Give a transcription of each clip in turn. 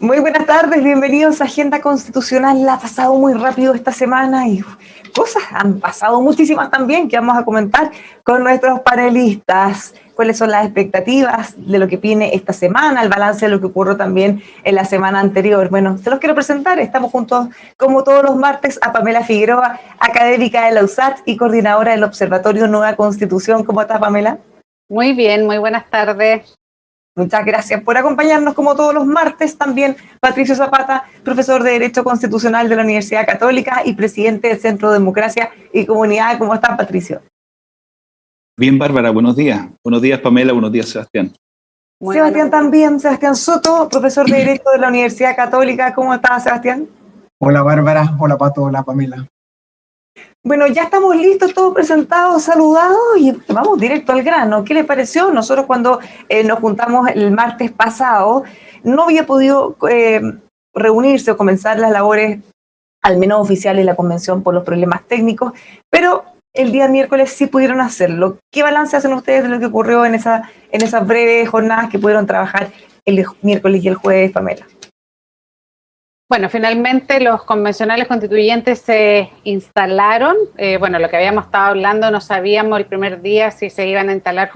Muy buenas tardes, bienvenidos a Agenda Constitucional. La ha pasado muy rápido esta semana y cosas han pasado muchísimas también que vamos a comentar con nuestros panelistas. Cuáles son las expectativas de lo que viene esta semana, el balance de lo que ocurrió también en la semana anterior. Bueno, se los quiero presentar. Estamos juntos, como todos los martes, a Pamela Figueroa, académica de la USACH y coordinadora del Observatorio Nueva Constitución. ¿Cómo estás, Pamela? Muy bien, muy buenas tardes. Muchas gracias por acompañarnos como todos los martes. También Patricio Zapata, profesor de Derecho Constitucional de la Universidad Católica y presidente del Centro de Democracia y Comunidad. ¿Cómo estás, Patricio? Bien, Bárbara, buenos días. Buenos días, Pamela, buenos días, Sebastián. Sebastián también, Sebastián Soto, profesor de Derecho de la Universidad Católica. ¿Cómo estás, Sebastián? Hola, Bárbara. Hola, Pato. Hola, Pamela. Bueno, ya estamos listos, todos presentados, saludados y vamos directo al grano. ¿Qué les pareció? Nosotros cuando nos juntamos el martes pasado no había podido reunirse o comenzar las labores, al menos oficiales, de la convención por los problemas técnicos, pero el día miércoles sí pudieron hacerlo. ¿Qué balance hacen ustedes de lo que ocurrió en esas breves jornadas que pudieron trabajar el miércoles y el jueves, Pamela? Bueno, finalmente los convencionales constituyentes se instalaron. Bueno, lo que habíamos estado hablando, no sabíamos el primer día si se iban a instalar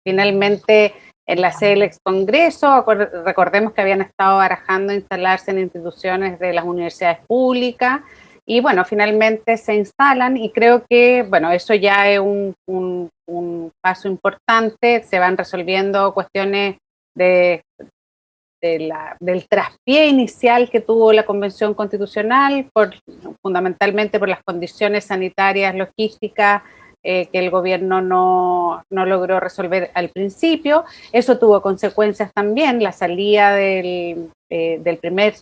finalmente en la sede del ex Congreso. Recordemos que habían estado barajando instalarse en instituciones de las universidades públicas. Y bueno, finalmente se instalan y creo que, bueno, eso ya es un paso importante. Se van resolviendo cuestiones del traspié inicial que tuvo la Convención Constitucional, fundamentalmente por las condiciones sanitarias, logísticas, que el gobierno no logró resolver al principio. Eso tuvo consecuencias también, la salida del primer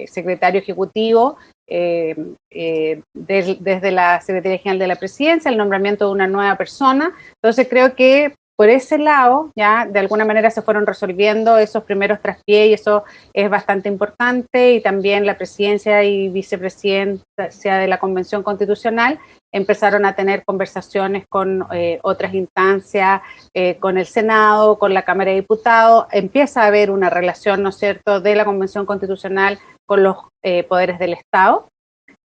secretario ejecutivo desde la Secretaría General de la Presidencia, el nombramiento de una nueva persona. Entonces creo que por ese lado, ya de alguna manera se fueron resolviendo esos primeros traspiés y eso es bastante importante, y también la presidencia y vicepresidencia de la Convención Constitucional empezaron a tener conversaciones con otras instancias, con el Senado, con la Cámara de Diputados. Empieza a haber una relación, ¿no es cierto?, de la Convención Constitucional con los poderes del Estado.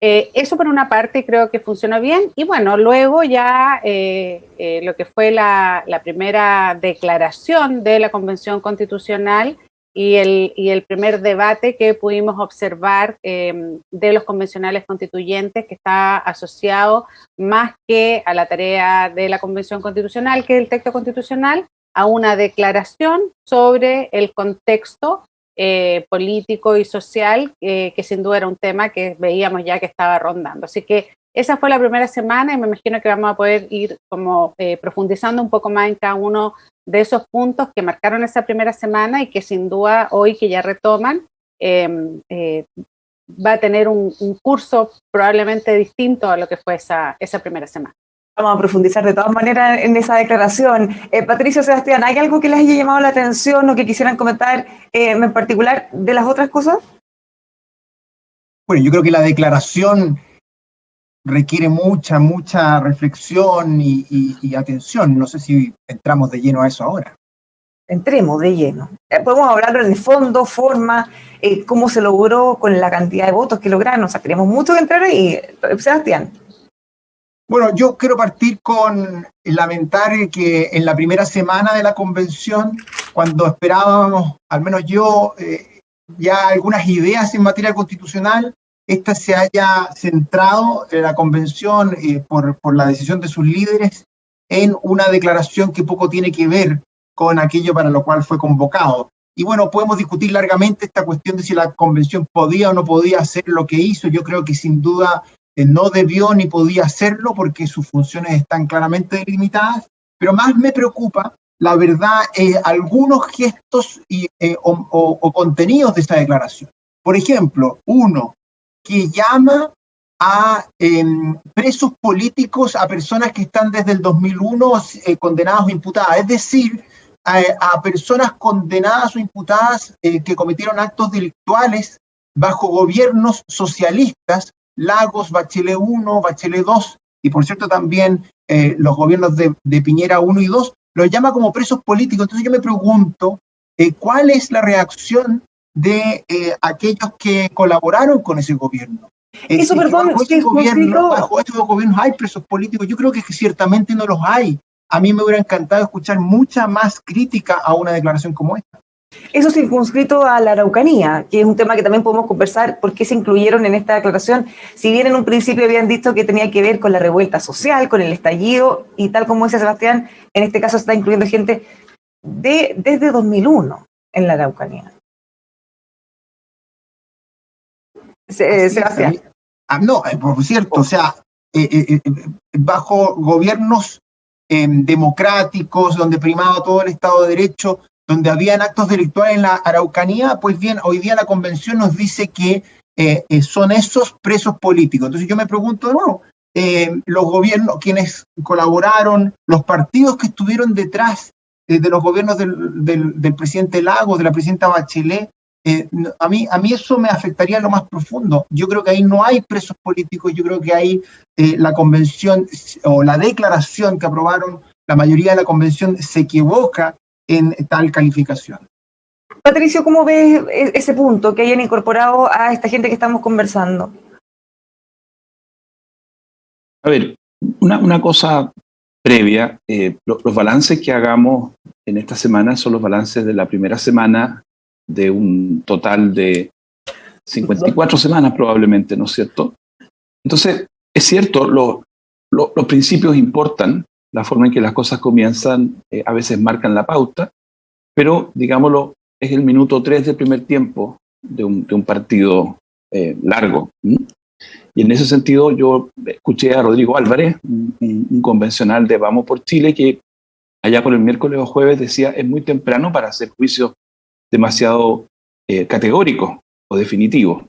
Eso por una parte creo que funcionó bien, y bueno, luego ya lo que fue la primera declaración de la Convención Constitucional y el primer debate que pudimos observar de los convencionales constituyentes, que está asociado más que a la tarea de la Convención Constitucional, que es el texto constitucional, a una declaración sobre el contexto político y social, que sin duda era un tema que veíamos ya que estaba rondando. Así que esa fue la primera semana y me imagino que vamos a poder ir como profundizando un poco más en cada uno de esos puntos que marcaron esa primera semana y que sin duda hoy que ya retoman va a tener un curso probablemente distinto a lo que fue esa primera semana. Vamos a profundizar de todas maneras en esa declaración. Patricio, Sebastián, ¿hay algo que les haya llamado la atención o que quisieran comentar en particular de las otras cosas? Bueno, yo creo que la declaración requiere mucha reflexión y atención. No sé si entramos de lleno a eso ahora. Entremos de lleno. Podemos hablar en el fondo, forma, cómo se logró con la cantidad de votos que lograron. O sea, tenemos mucho que entrar ahí. Sebastián. Bueno, yo quiero partir con lamentar que en la primera semana de la convención, cuando esperábamos, al menos yo, ya algunas ideas en materia constitucional, esta se haya centrado en la convención por la decisión de sus líderes en una declaración que poco tiene que ver con aquello para lo cual fue convocado. Y bueno, podemos discutir largamente esta cuestión de si la convención podía o no podía hacer lo que hizo. Yo creo que sin duda no debió ni podía hacerlo porque sus funciones están claramente delimitadas, pero más me preocupa, la verdad, algunos gestos o contenidos de esa declaración. Por ejemplo, uno que llama a presos políticos, a personas que están desde el 2001 condenadas o imputadas, es decir, a personas condenadas o imputadas que cometieron actos delictuales bajo gobiernos socialistas, Lagos, Bachelet 1, Bachelet 2, y por cierto también los gobiernos de Piñera 1 y 2, los llama como presos políticos. Entonces yo me pregunto ¿cuál es la reacción de aquellos que colaboraron con ese gobierno? Eso, perdón, bajo estos gobiernos hay presos políticos. Yo creo que ciertamente no los hay. A mí me hubiera encantado escuchar mucha más crítica a una declaración como esta. Eso circunscrito a la Araucanía, que es un tema que también podemos conversar, por qué se incluyeron en esta declaración, si bien en un principio habían dicho que tenía que ver con la revuelta social, con el estallido, y tal como dice Sebastián, en este caso se está incluyendo gente desde 2001 en la Araucanía. Sebastián. No, por cierto, o sea, bajo gobiernos democráticos, donde primaba todo el Estado de Derecho, donde habían actos delictuales en la Araucanía, pues bien, hoy día la Convención nos dice que son esos presos políticos. Entonces yo me pregunto de nuevo, los gobiernos, quienes colaboraron, los partidos que estuvieron detrás de los gobiernos del presidente Lagos, de la presidenta Bachelet, a mí eso me afectaría en lo más profundo. Yo creo que ahí no hay presos políticos, yo creo que ahí la convención o la declaración que aprobaron la mayoría de la convención se equivoca en tal calificación. Patricio, ¿cómo ves ese punto que hayan incorporado a esta gente que estamos conversando? A ver, una cosa previa, los balances que hagamos en esta semana son los balances de la primera semana de un total de 54 semanas probablemente, ¿no es cierto? Entonces, es cierto, los principios importan, la forma en que las cosas comienzan a veces marcan la pauta, pero, digámoslo, es el minuto 3 del primer tiempo de un partido largo. Y en ese sentido yo escuché a Rodrigo Álvarez, un convencional de Vamos por Chile, que allá por el miércoles o jueves decía es muy temprano para hacer juicios demasiado categóricos o definitivos.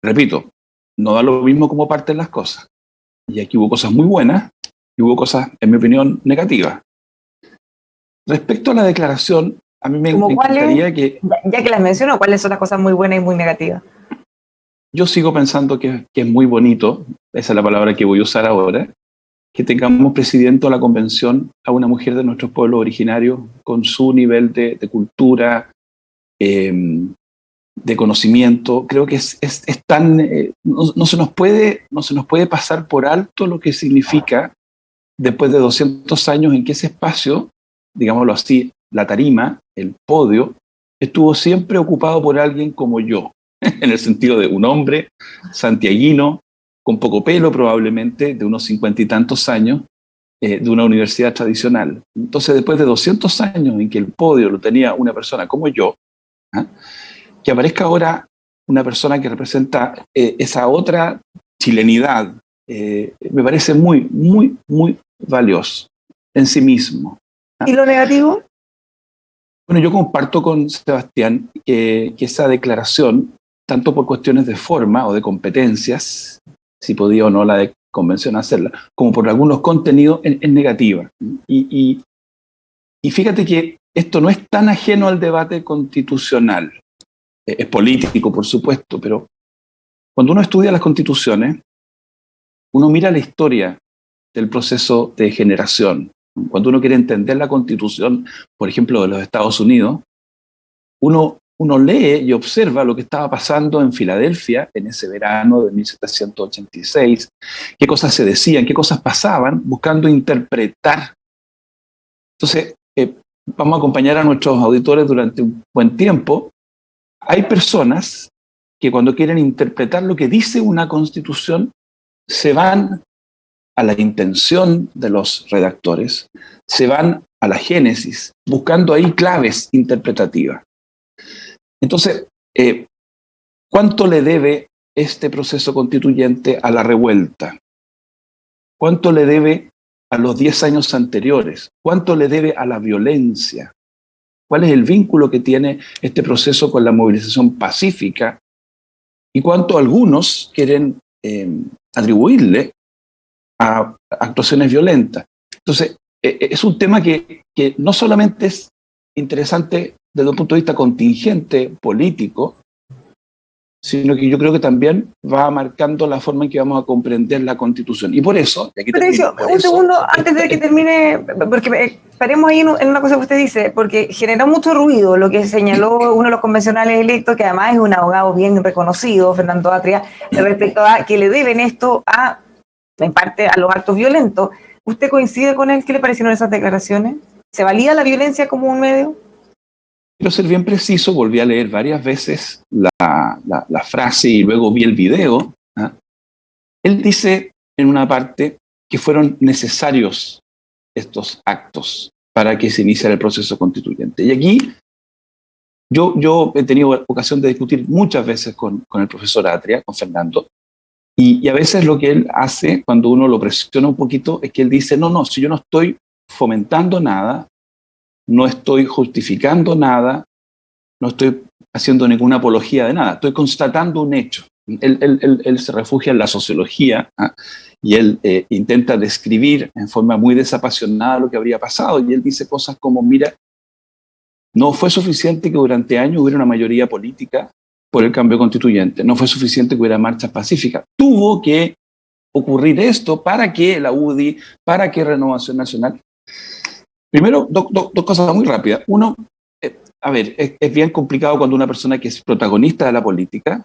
Repito, no da lo mismo como parten las cosas. Y aquí hubo cosas muy buenas y hubo cosas, en mi opinión, negativas. Respecto a la declaración, a mí me encantaría que... Ya que las menciono, ¿cuáles son las cosas muy buenas y muy negativas? Yo sigo pensando que es muy bonito, esa es la palabra que voy a usar ahora, que tengamos presidente de la convención a una mujer de nuestros pueblos originarios con su nivel de cultura, de conocimiento. Creo que es tan... no se nos puede pasar por alto lo que significa después de 200 años en que ese espacio, digámoslo así, la tarima, el podio, estuvo siempre ocupado por alguien como yo, en el sentido de un hombre santiaguino, con poco pelo probablemente, de unos 50 y tantos años, de una universidad tradicional. Entonces, después de 200 años en que el podio lo tenía una persona como yo, que aparezca ahora una persona que representa esa otra chilenidad, me parece muy, muy, muy valioso en sí mismo. ¿Y lo negativo? Bueno, yo comparto con Sebastián que esa declaración, tanto por cuestiones de forma o de competencias, si podía o no la de convención hacerla, como por algunos contenidos, es negativa. Y fíjate que esto no es tan ajeno al debate constitucional. Es político, por supuesto, pero cuando uno estudia las constituciones, uno mira la historia del proceso de generación. Cuando uno quiere entender la constitución, por ejemplo, de los Estados Unidos, uno lee y observa lo que estaba pasando en Filadelfia en ese verano de 1786, qué cosas se decían, qué cosas pasaban, buscando interpretar. Entonces, vamos a acompañar a nuestros auditores durante un buen tiempo. Hay personas que cuando quieren interpretar lo que dice una constitución, se van a la intención de los redactores, se van a la génesis, buscando ahí claves interpretativas. Entonces, ¿cuánto le debe este proceso constituyente a la revuelta? ¿Cuánto le debe a los 10 años anteriores? ¿Cuánto le debe a la violencia? ¿Cuál es el vínculo que tiene este proceso con la movilización pacífica? ¿Y cuánto algunos quieren atribuirle a actuaciones violentas? Entonces, es un tema que no solamente es interesante desde un punto de vista contingente, político, sino que yo creo que también va marcando la forma en que vamos a comprender la Constitución. Y por eso... Patricio, un segundo antes de que termine, porque paremos ahí en una cosa que usted dice, porque generó mucho ruido lo que señaló uno de los convencionales electos, que además es un abogado bien reconocido, Fernando Atria, respecto a que le deben esto en parte, a los actos violentos. ¿Usted coincide con él? ¿Qué le parecieron esas declaraciones? ¿Se valida la violencia como un medio? Quiero ser bien preciso, volví a leer varias veces la frase y luego vi el video. Él dice en una parte que fueron necesarios estos actos para que se iniciara el proceso constituyente. Y aquí yo he tenido ocasión de discutir muchas veces con el profesor Atria, con Fernando, y a veces lo que él hace cuando uno lo presiona un poquito es que él dice, no, si yo no estoy fomentando nada, no estoy justificando nada, no estoy haciendo ninguna apología de nada, estoy constatando un hecho. Él se refugia en la sociología y él intenta describir en forma muy desapasionada lo que habría pasado, y él dice cosas como, mira, no fue suficiente que durante años hubiera una mayoría política por el cambio constituyente, no fue suficiente que hubiera marchas pacíficas, tuvo que ocurrir esto para que la UDI, para que Renovación Nacional. Primero, dos cosas muy rápidas. Uno, es bien complicado cuando una persona que es protagonista de la política,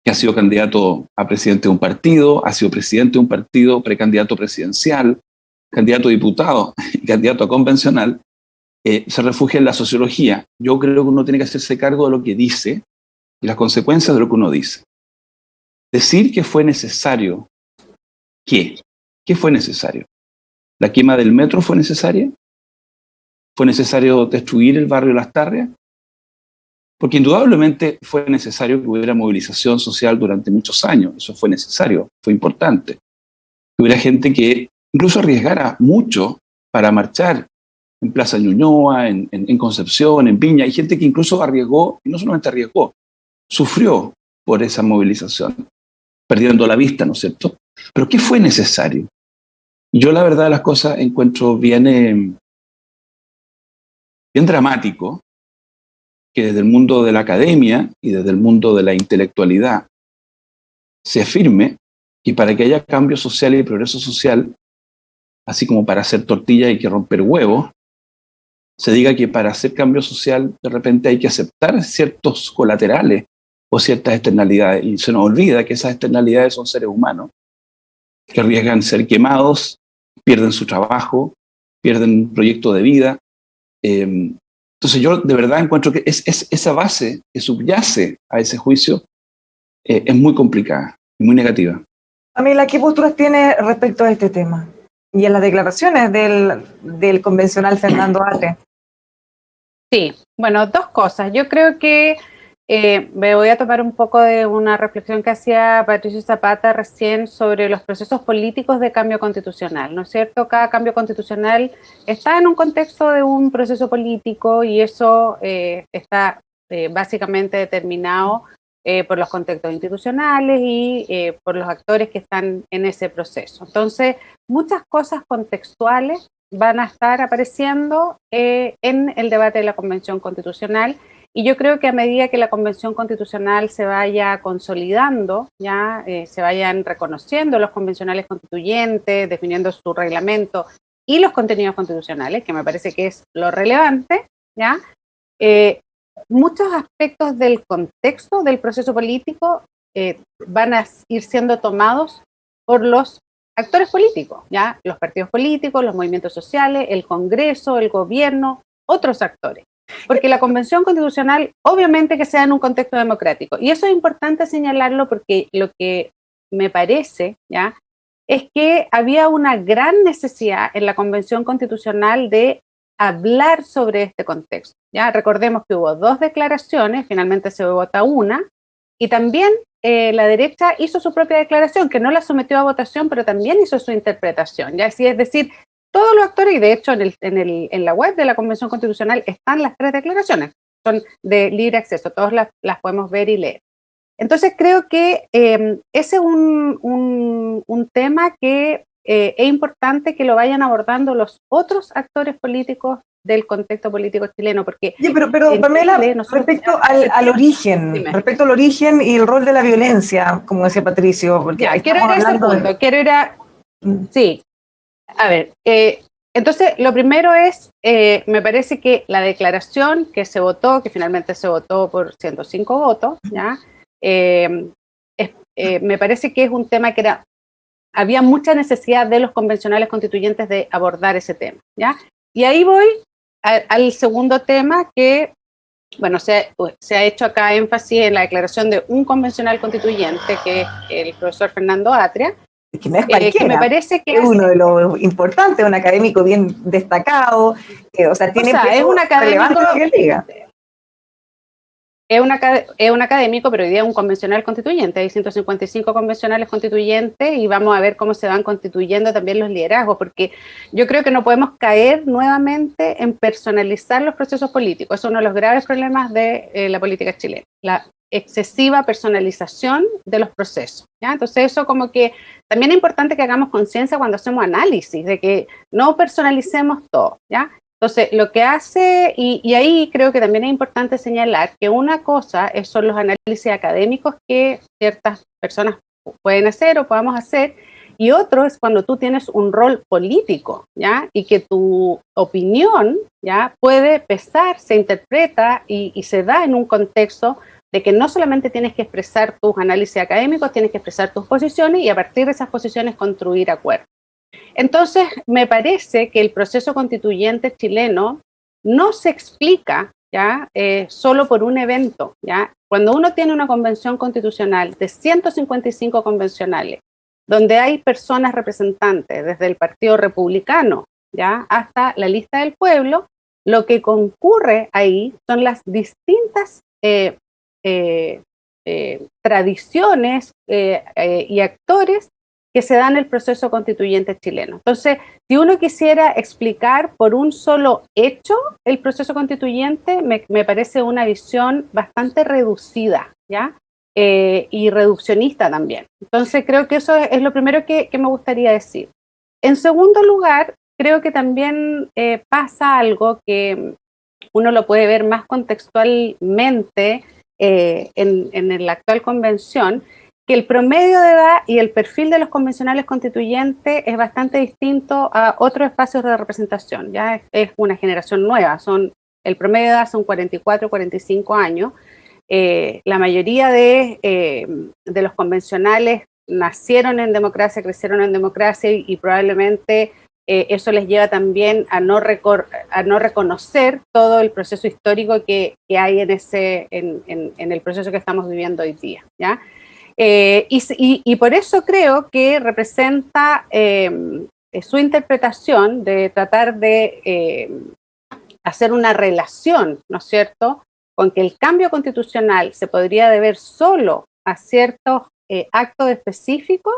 que ha sido candidato a presidente de un partido, ha sido presidente de un partido, precandidato presidencial, candidato a diputado y candidato a convencional, se refugia en la sociología. Yo creo que uno tiene que hacerse cargo de lo que dice y las consecuencias de lo que uno dice. Decir que fue necesario, ¿qué? ¿Qué fue necesario? ¿La quema del metro fue necesaria? ¿Fue necesario destruir el barrio Las Tarrias? Porque indudablemente fue necesario que hubiera movilización social durante muchos años. Eso fue necesario, fue importante. Que hubiera gente que incluso arriesgara mucho para marchar en Plaza Ñuñoa, en Concepción, en Viña. Hay gente que incluso arriesgó, y no solamente arriesgó, sufrió por esa movilización, perdiendo la vista, ¿no es cierto? Pero ¿qué fue necesario? Yo la verdad de las cosas encuentro bien dramático que desde el mundo de la academia y desde el mundo de la intelectualidad se afirme que para que haya cambio social y progreso social, así como para hacer tortilla hay que romper huevos, se diga que para hacer cambio social de repente hay que aceptar ciertos colaterales o ciertas externalidades, y se nos olvida que esas externalidades son seres humanos que arriesgan ser quemados, pierden su trabajo, pierden un proyecto de vida. Entonces yo de verdad encuentro que esa base que subyace a ese juicio es muy complicada y muy negativa. Pamela, ¿qué posturas tiene respecto a este tema? Y en las declaraciones del convencional Fernando Atria. Sí, bueno, dos cosas. Yo creo que me voy a tomar un poco de una reflexión que hacía Patricio Zapata recién sobre los procesos políticos de cambio constitucional, ¿no es cierto? Cada cambio constitucional está en un contexto de un proceso político y eso está básicamente determinado por los contextos institucionales y por los actores que están en ese proceso. Entonces, muchas cosas contextuales van a estar apareciendo en el debate de la Convención Constitucional. Y yo creo que a medida que la Convención Constitucional se vaya consolidando, ya se vayan reconociendo los convencionales constituyentes, definiendo su reglamento y los contenidos constitucionales, que me parece que es lo relevante, ya muchos aspectos del contexto del proceso político van a ir siendo tomados por los actores políticos, ya los partidos políticos, los movimientos sociales, el Congreso, el gobierno, otros actores. Porque la Convención Constitucional, obviamente que sea en un contexto democrático. Y eso es importante señalarlo porque lo que me parece, ¿ya?, es que había una gran necesidad en la Convención Constitucional de hablar sobre este contexto. ¿Ya? Recordemos que hubo 2 declaraciones, finalmente se vota una, y también la derecha hizo su propia declaración, que no la sometió a votación, pero también hizo su interpretación. ¿Ya? Así es decir, todos los actores, y de hecho en la web de la Convención Constitucional están las 3 declaraciones, son de libre acceso, todos las podemos ver y leer. Entonces creo que ese es un tema que es importante que lo vayan abordando los otros actores políticos del contexto político chileno, porque... Sí, pero Pamela, respecto al origen, dime. Respecto al origen y el rol de la violencia, como decía Patricio, porque quiero ir a ese punto, quiero ir a... Sí, a ver, Entonces, lo primero es, me parece que la declaración que se votó, que finalmente se votó por 105 votos, ¿ya? Me parece que es un tema que había mucha necesidad de los convencionales constituyentes de abordar ese tema, ¿ya? Y ahí voy al segundo tema que, bueno, se ha hecho acá énfasis en la declaración de un convencional constituyente, que es el profesor Fernando Atria, que no es cualquiera, que me parece que es uno de los importantes, un académico bien destacado, o sea, tiene es un académico, lo que él diga. Es un académico, pero hoy día es un convencional constituyente. Hay 155 convencionales constituyentes y vamos a ver cómo se van constituyendo también los liderazgos, porque yo creo que no podemos caer nuevamente en personalizar los procesos políticos. Es uno de los graves problemas de la política chilena, la excesiva personalización de los procesos, ¿ya? Entonces eso como que también es importante que hagamos conciencia cuando hacemos análisis, de que no personalicemos todo, ¿ya? Entonces, lo que hace, y ahí creo que también es importante señalar que una cosa son los análisis académicos que ciertas personas pueden hacer o podamos hacer, y otro es cuando tú tienes un rol político, ¿ya? Y que tu opinión, ¿ya? Puede pesar, se interpreta y se da en un contexto de que no solamente tienes que expresar tus análisis académicos, tienes que expresar tus posiciones y a partir de esas posiciones construir acuerdos. Entonces, me parece que el proceso constituyente chileno no se explica, ¿ya? Solo por un evento, ¿ya? Cuando uno tiene una convención constitucional de 155 convencionales, donde hay personas representantes desde el Partido Republicano, ¿ya? Hasta la lista del pueblo, lo que concurre ahí son las distintas tradiciones y actores que se dan en el proceso constituyente chileno. Entonces, si uno quisiera explicar por un solo hecho el proceso constituyente, me parece una visión bastante reducida, ¿ya? Y reduccionista también. Entonces, creo que eso es lo primero que me gustaría decir. En segundo lugar, creo que también pasa algo que uno lo puede ver más contextualmente en la actual convención, que el promedio de edad y el perfil de los convencionales constituyentes es bastante distinto a otros espacios de representación. Ya es una generación nueva, el promedio de edad son 44, 45 años. La mayoría de los convencionales nacieron en democracia, crecieron en democracia y probablemente eso les lleva también a no reconocer todo el proceso histórico que hay en el proceso que estamos viviendo hoy día, ¿ya? Y por eso creo que representa su interpretación de tratar de hacer una relación, ¿no es cierto?, con que el cambio constitucional se podría deber solo a ciertos actos específicos,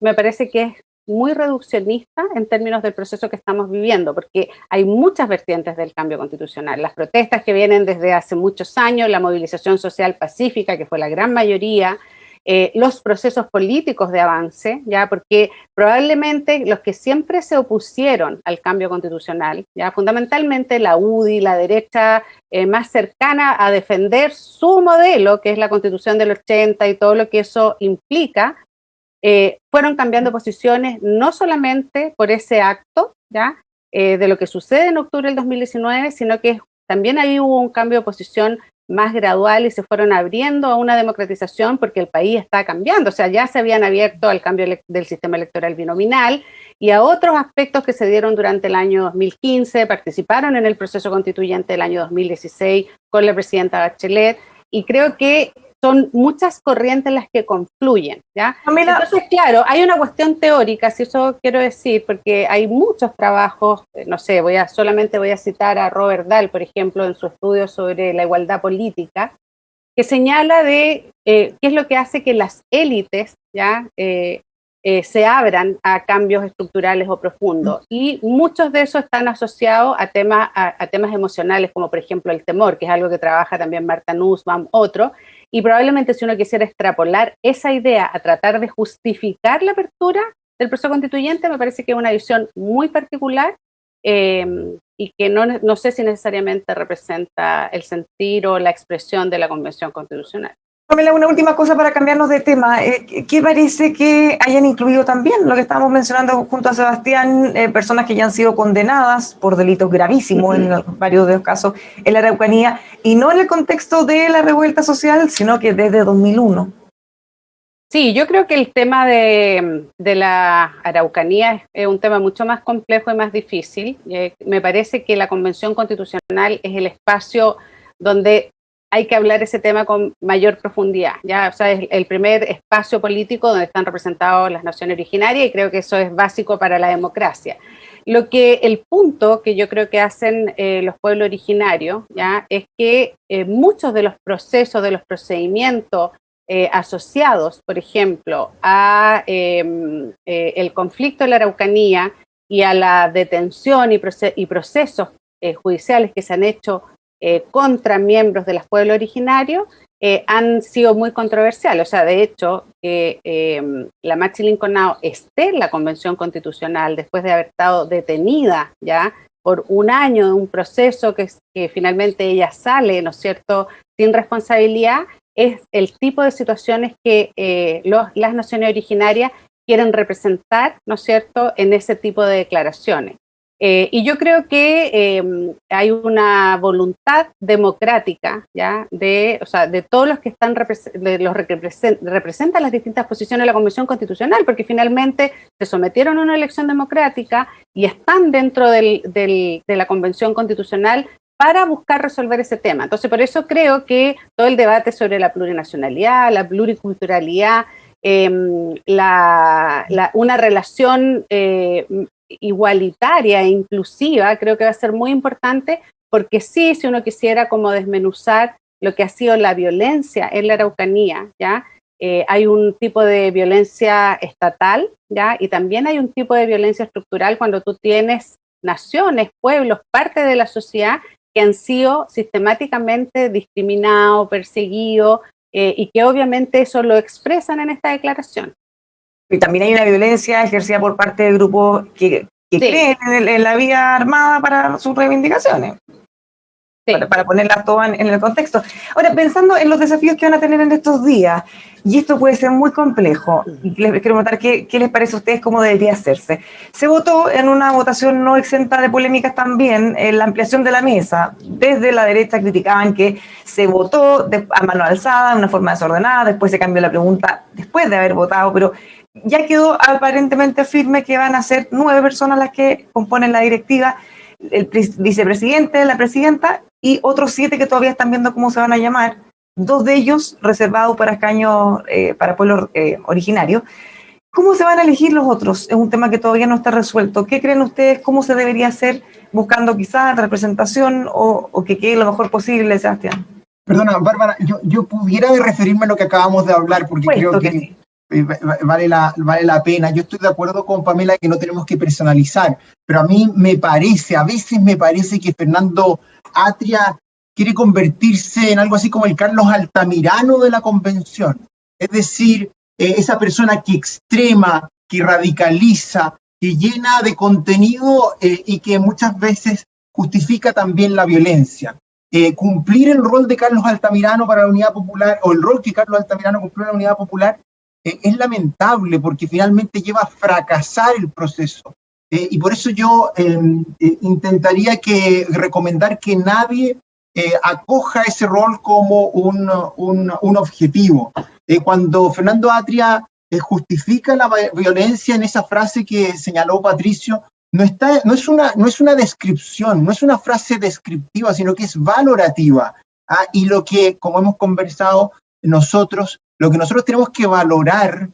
me parece que es muy reduccionista en términos del proceso que estamos viviendo, porque hay muchas vertientes del cambio constitucional, las protestas que vienen desde hace muchos años, la movilización social pacífica, que fue la gran mayoría, los procesos políticos de avance, ya, porque probablemente los que siempre se opusieron al cambio constitucional, ya, fundamentalmente la UDI, la derecha más cercana a defender su modelo, que es la Constitución del 80 y todo lo que eso implica, fueron cambiando posiciones no solamente por ese acto, ya, de lo que sucede en octubre del 2019, sino que también ahí hubo un cambio de posición más gradual y se fueron abriendo a una democratización porque el país está cambiando, o sea, ya se habían abierto al cambio del sistema electoral binominal y a otros aspectos que se dieron durante el año 2015, participaron en el proceso constituyente del año 2016 con la presidenta Bachelet y creo que son muchas corrientes las que confluyen, ¿ya? Entonces, claro, hay una cuestión teórica, si eso quiero decir, porque hay muchos trabajos, no sé, solamente voy a citar a Robert Dahl, por ejemplo, en su estudio sobre la igualdad política, que señala de qué es lo que hace que las élites, ¿ya? Se abran a cambios estructurales o profundos. Y muchos de esos están asociados a temas emocionales, como por ejemplo el temor, que es algo que trabaja también Marta Nussbaum, otro. Y probablemente si uno quisiera extrapolar esa idea a tratar de justificar la apertura del proceso constituyente, me parece que es una visión muy particular y que no sé si necesariamente representa el sentir o la expresión de la Convención Constitucional. Pamela, una última cosa para cambiarnos de tema. ¿Qué parece que hayan incluido también lo que estábamos mencionando junto a Sebastián, personas que ya han sido condenadas por delitos gravísimos en varios de los casos en la Araucanía, y no en el contexto de la revuelta social, sino que desde 2001? Sí, yo creo que el tema de la Araucanía es un tema mucho más complejo y más difícil. Me parece que la Convención Constitucional es el espacio donde hay que hablar ese tema con mayor profundidad, ¿ya? O sea, es el primer espacio político donde están representadas las naciones originarias y creo que eso es básico para la democracia. El punto que yo creo que hacen los pueblos originarios, ¿ya? Es que muchos de los procesos, de los procedimientos asociados, por ejemplo, a el conflicto de la Araucanía y a la detención y procesos judiciales que se han hecho contra miembros de los pueblos originarios, han sido muy controversiales. O sea, de hecho, la Maxi Lincolnao esté en la Convención Constitucional después de haber estado detenida ya por un año de un proceso que finalmente ella sale, ¿no es cierto?, sin responsabilidad, es el tipo de situaciones que las naciones originarias quieren representar, ¿no es cierto?, en ese tipo de declaraciones. Y yo creo que hay una voluntad democrática, ¿ya? De todos los que están representan las distintas posiciones de la Convención Constitucional, porque finalmente se sometieron a una elección democrática y están dentro de la Convención Constitucional para buscar resolver ese tema. Entonces, por eso creo que todo el debate sobre la plurinacionalidad, la pluriculturalidad, una relación igualitaria e inclusiva, creo que va a ser muy importante, porque sí, si uno quisiera como desmenuzar lo que ha sido la violencia en la Araucanía, ¿ya? Hay un tipo de violencia estatal, ¿ya? Y también hay un tipo de violencia estructural cuando tú tienes naciones, pueblos, parte de la sociedad que han sido sistemáticamente discriminados, perseguidos, y que obviamente eso lo expresan en esta declaración. Y también hay una violencia ejercida por parte de grupos que Sí. creen en la vía armada para sus reivindicaciones. Sí. Para ponerlas todas en el contexto. Ahora, pensando en los desafíos que van a tener en estos días, y esto puede ser muy complejo, y les quiero preguntar qué les parece a ustedes, cómo debería hacerse. Se votó en una votación no exenta de polémicas también en la ampliación de la mesa. Desde la derecha criticaban que se votó a mano alzada, de una forma desordenada, después se cambió la pregunta después de haber votado, pero ya quedó aparentemente firme que van a ser 9 personas las que componen la directiva, el vicepresidente, la presidenta y otros 7 que todavía están viendo cómo se van a llamar, 2 de ellos reservados para escaños para pueblos originarios. ¿Cómo se van a elegir los otros? Es un tema que todavía no está resuelto. ¿Qué creen ustedes? ¿Cómo se debería hacer? ¿Buscando quizás representación o que quede lo mejor posible, Sebastián? Perdona, Bárbara, yo pudiera referirme a lo que acabamos de hablar, porque creo que sí. Vale la pena. Yo estoy de acuerdo con Pamela que no tenemos que personalizar, pero a mí a veces me parece que Fernando Atria quiere convertirse en algo así como el Carlos Altamirano de la convención. Es decir, esa persona que extrema, que radicaliza, que llena de contenido y que muchas veces justifica también la violencia. Cumplir el rol de Carlos Altamirano para la Unidad Popular, o el rol que Carlos Altamirano cumplió en la Unidad Popular, es lamentable porque finalmente lleva a fracasar el proceso. Y por eso yo intentaría recomendar que nadie acoja ese rol como un objetivo. Cuando Fernando Atria justifica la violencia en esa frase que señaló Patricio, no es una descripción, no es una frase descriptiva, sino que es valorativa. Y lo que, como hemos conversado lo que nosotros tenemos que valorar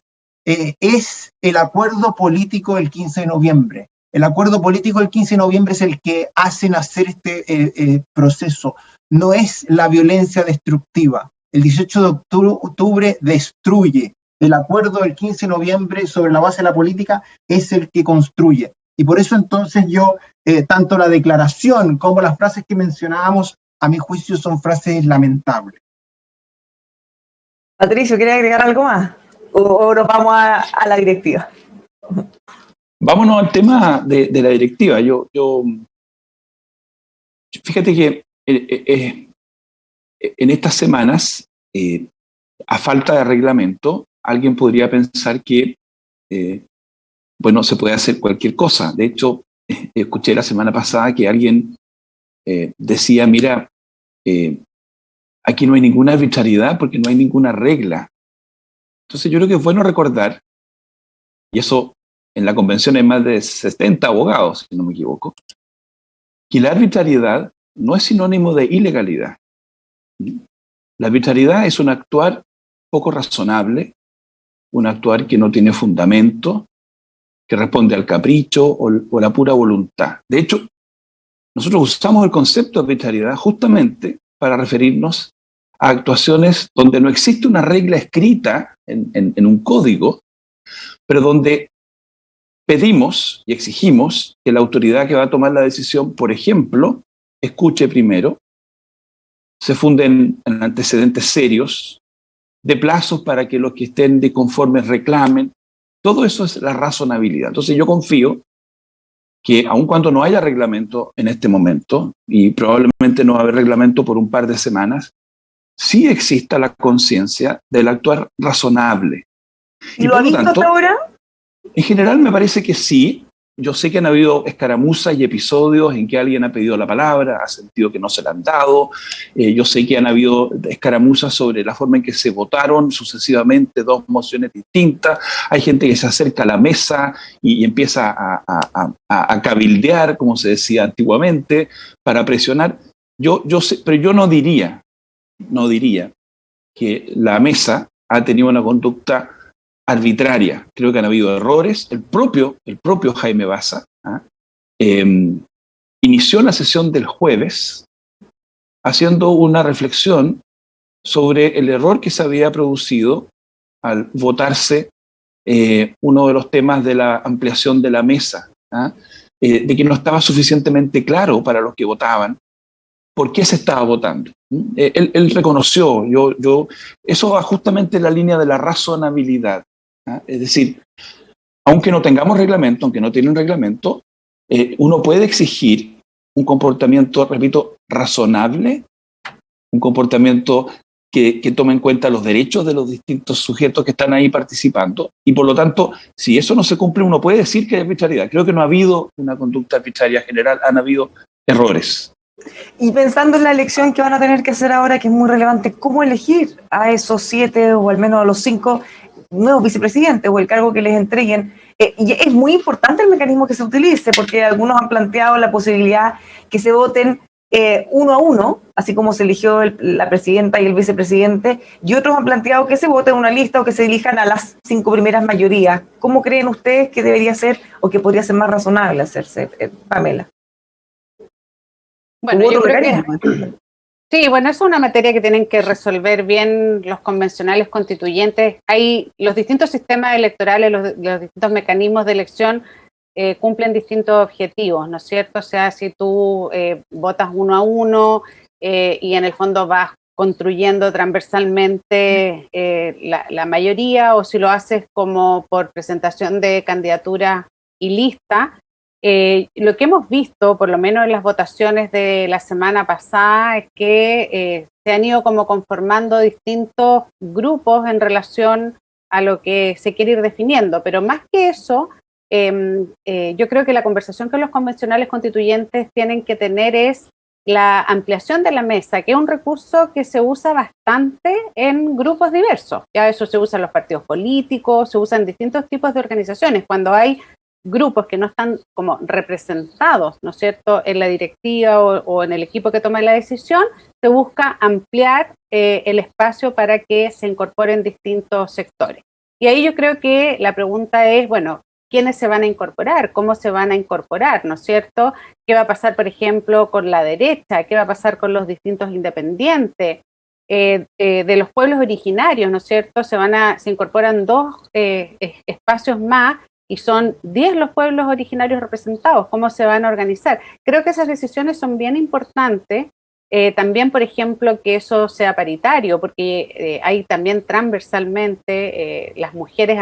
es el acuerdo político del 15 de noviembre. El acuerdo político del 15 de noviembre es el que hace nacer este proceso, no es la violencia destructiva. El 18 de octubre destruye. El acuerdo del 15 de noviembre sobre la base de la política es el que construye. Y por eso entonces tanto la declaración como las frases que mencionábamos, a mi juicio son frases lamentables. Patricio, ¿quiere agregar algo más? ¿O nos vamos a la directiva? Vámonos al tema de la directiva. Fíjate que en estas semanas a falta de reglamento, alguien podría pensar que, bueno, se puede hacer cualquier cosa. De hecho, escuché la semana pasada que alguien decía, mira, aquí no hay ninguna arbitrariedad porque no hay ninguna regla. Entonces yo creo que es bueno recordar, y eso en la convención hay más de 70 abogados, si no me equivoco, que la arbitrariedad no es sinónimo de ilegalidad. La arbitrariedad es un actuar poco razonable, un actuar que no tiene fundamento, que responde al capricho o la pura voluntad. De hecho, nosotros usamos el concepto de arbitrariedad justamente para referirnos a actuaciones donde no existe una regla escrita en un código, pero donde pedimos y exigimos que la autoridad que va a tomar la decisión, por ejemplo, escuche primero, se funden en antecedentes serios, de plazos para que los que estén disconformes reclamen. Todo eso es la razonabilidad. Entonces yo confío que aun cuando no haya reglamento en este momento, y probablemente no va a haber reglamento por un par de semanas, sí exista la conciencia del actuar razonable. ¿Y lo ha visto hasta ahora? En general me parece que sí. Yo sé que han habido escaramuzas y episodios en que alguien ha pedido la palabra, ha sentido que no se la han dado. Yo sé que han habido escaramuzas sobre la forma en que se votaron sucesivamente dos mociones distintas. Hay gente que se acerca a la mesa y empieza a cabildear, como se decía antiguamente, para presionar. Yo sé, pero yo no diría que la mesa ha tenido una conducta arbitraria. Creo que han habido errores. El propio Jaime Baza inició la sesión del jueves haciendo una reflexión sobre el error que se había producido al votarse uno de los temas de la ampliación de la mesa, de que no estaba suficientemente claro para los que votaban por qué se estaba votando. Él reconoció, eso va justamente en la línea de la razonabilidad. Es decir, aunque no tengamos reglamento, aunque no tiene un reglamento, uno puede exigir un comportamiento, repito, razonable, un comportamiento que tome en cuenta los derechos de los distintos sujetos que están ahí participando, y por lo tanto, si eso no se cumple, uno puede decir que hay arbitrariedad. Creo que no ha habido una conducta arbitraria general, han habido errores. Y pensando en la elección que van a tener que hacer ahora, que es muy relevante, ¿cómo elegir a esos 7 o al menos a los 5 nuevos vicepresidentes o el cargo que les entreguen? Y es muy importante el mecanismo que se utilice, porque algunos han planteado la posibilidad que se voten 1 a 1, así como se eligió la presidenta y el vicepresidente, y otros han planteado que se vote en una lista o que se elijan a las 5 primeras mayorías. ¿Cómo creen ustedes que debería ser o que podría ser más razonable hacerse, Pamela? Bueno, yo creo que sí, bueno, eso es una materia que tienen que resolver bien los convencionales constituyentes. Hay los distintos sistemas electorales, los distintos mecanismos de elección cumplen distintos objetivos, ¿no es cierto? O sea, si tú votas 1 a 1 y en el fondo vas construyendo transversalmente la mayoría, o si lo haces como por presentación de candidatura y lista. Lo que hemos visto, por lo menos en las votaciones de la semana pasada, es que se han ido como conformando distintos grupos en relación a lo que se quiere ir definiendo, pero más que eso, yo creo que la conversación que los convencionales constituyentes tienen que tener es la ampliación de la mesa, que es un recurso que se usa bastante en grupos diversos. Ya eso se usa en los partidos políticos, se usa en distintos tipos de organizaciones, cuando hay grupos que no están como representados, ¿no es cierto?, en la directiva o en el equipo que toma la decisión, se busca ampliar el espacio para que se incorporen distintos sectores. Y ahí yo creo que la pregunta es, bueno, ¿quiénes se van a incorporar? ¿Cómo se van a incorporar? ¿No es cierto? ¿Qué va a pasar, por ejemplo, con la derecha? ¿Qué va a pasar con los distintos independientes? De los pueblos originarios, ¿no es cierto? Se incorporan 2 espacios más, y son 10 los pueblos originarios representados. ¿Cómo se van a organizar? Creo que esas decisiones son bien importantes. También, por ejemplo, que eso sea paritario, porque hay también transversalmente, las mujeres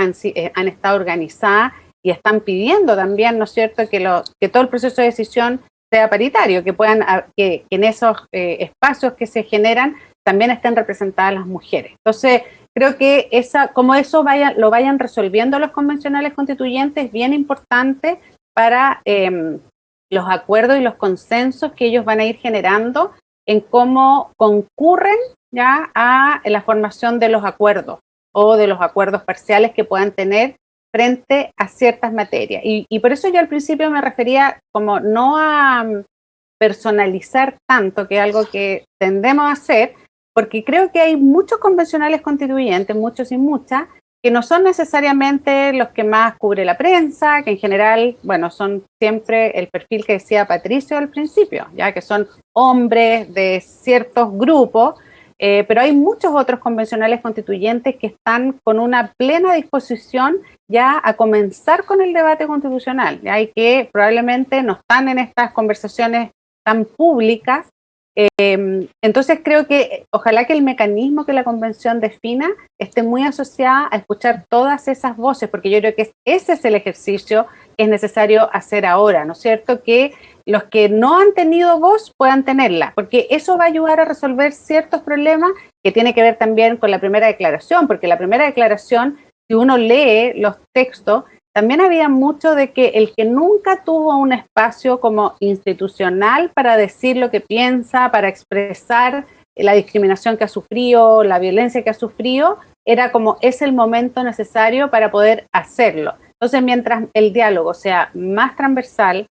han estado organizadas y están pidiendo también, ¿no es cierto?, que todo el proceso de decisión sea paritario, que en esos espacios que se generan también estén representadas las mujeres. Entonces, creo que como eso lo vayan resolviendo los convencionales constituyentes es bien importante para los acuerdos y los consensos que ellos van a ir generando en cómo concurren ya a la formación de los acuerdos o de los acuerdos parciales que puedan tener frente a ciertas materias. Y por eso yo al principio me refería como no a personalizar tanto, que es algo que tendemos a hacer, porque creo que hay muchos convencionales constituyentes, muchos y muchas, que no son necesariamente los que más cubre la prensa, que en general, bueno, son siempre el perfil que decía Patricio al principio, ya que son hombres de ciertos grupos, pero hay muchos otros convencionales constituyentes que están con una plena disposición ya a comenzar con el debate constitucional, ya, y que probablemente no están en estas conversaciones tan públicas. Entonces creo que ojalá que el mecanismo que la convención defina esté muy asociada a escuchar todas esas voces, porque yo creo que ese es el ejercicio que es necesario hacer ahora, ¿no es cierto? Que los que no han tenido voz puedan tenerla, porque eso va a ayudar a resolver ciertos problemas que tiene que ver también con la primera declaración, porque la primera declaración, si uno lee los textos, también había mucho de que el que nunca tuvo un espacio como institucional para decir lo que piensa, para expresar la discriminación que ha sufrido, la violencia que ha sufrido, era como es el momento necesario para poder hacerlo. Entonces, mientras el diálogo sea más transversal,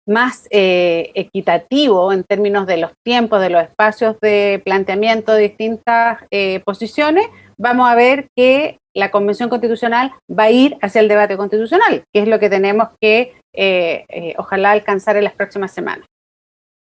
más equitativo en términos de los tiempos, de los espacios de planteamiento de distintas posiciones, vamos a ver que la Convención Constitucional va a ir hacia el debate constitucional, que es lo que tenemos que ojalá alcanzar en las próximas semanas.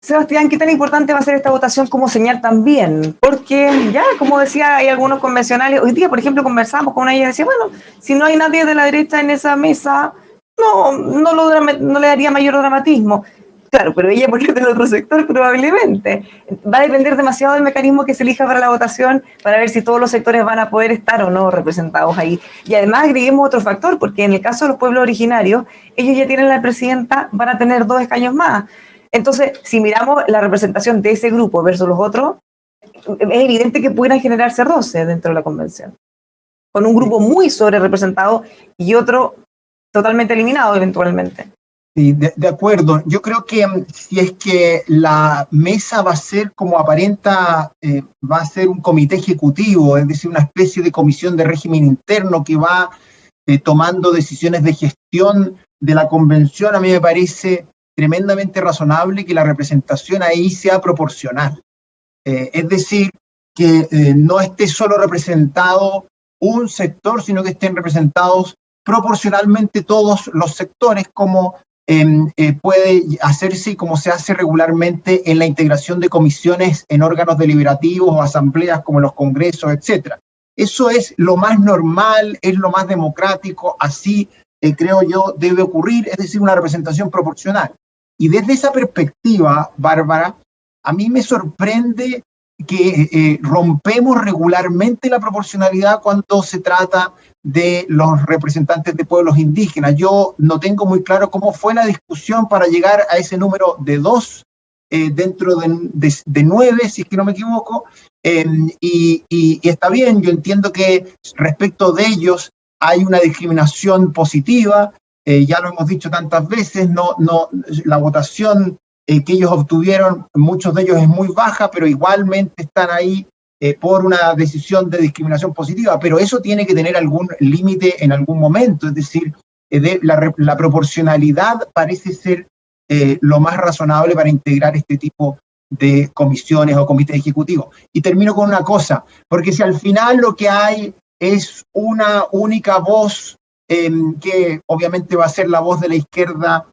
Sebastián, ¿qué tan importante va a ser esta votación como señal también? Porque ya, como decía, hay algunos convencionales. Hoy día, por ejemplo, conversamos con una y ella decía, bueno, si no hay nadie de la derecha en esa mesa, no le daría mayor dramatismo. Claro, pero ella, porque es del otro sector, probablemente. Va a depender demasiado del mecanismo que se elija para la votación, para ver si todos los sectores van a poder estar o no representados ahí. Y además agreguemos otro factor, porque en el caso de los pueblos originarios, ellos ya tienen la presidenta, van a tener 2 escaños más. Entonces, si miramos la representación de ese grupo versus los otros, es evidente que pudieran generarse roces dentro de la convención, con un grupo muy sobre representado y otro totalmente eliminado eventualmente. Sí, de acuerdo. Yo creo que si es que la mesa va a ser como aparenta, va a ser un comité ejecutivo, es decir, una especie de comisión de régimen interno que va tomando decisiones de gestión de la convención, a mí me parece tremendamente razonable que la representación ahí sea proporcional. Es decir, que no esté solo representado un sector, sino que estén representados proporcionalmente todos los sectores, como puede hacerse y como se hace regularmente en la integración de comisiones en órganos deliberativos o asambleas como los congresos, etc. Eso es lo más normal, es lo más democrático, así creo yo debe ocurrir, es decir, una representación proporcional. Y desde esa perspectiva, Bárbara, a mí me sorprende que rompemos regularmente la proporcionalidad cuando se trata de los representantes de pueblos indígenas. Yo no tengo muy claro cómo fue la discusión para llegar a ese número de 2 dentro de 9, si es que no me equivoco, y está bien, yo entiendo que respecto de ellos hay una discriminación positiva, ya lo hemos dicho tantas veces, la votación que ellos obtuvieron, muchos de ellos es muy baja, pero igualmente están ahí por una decisión de discriminación positiva, pero eso tiene que tener algún límite en algún momento, es decir, la proporcionalidad parece ser lo más razonable para integrar este tipo de comisiones o comités ejecutivos. Y termino con una cosa, porque si al final lo que hay es una única voz, que obviamente va a ser la voz de la izquierda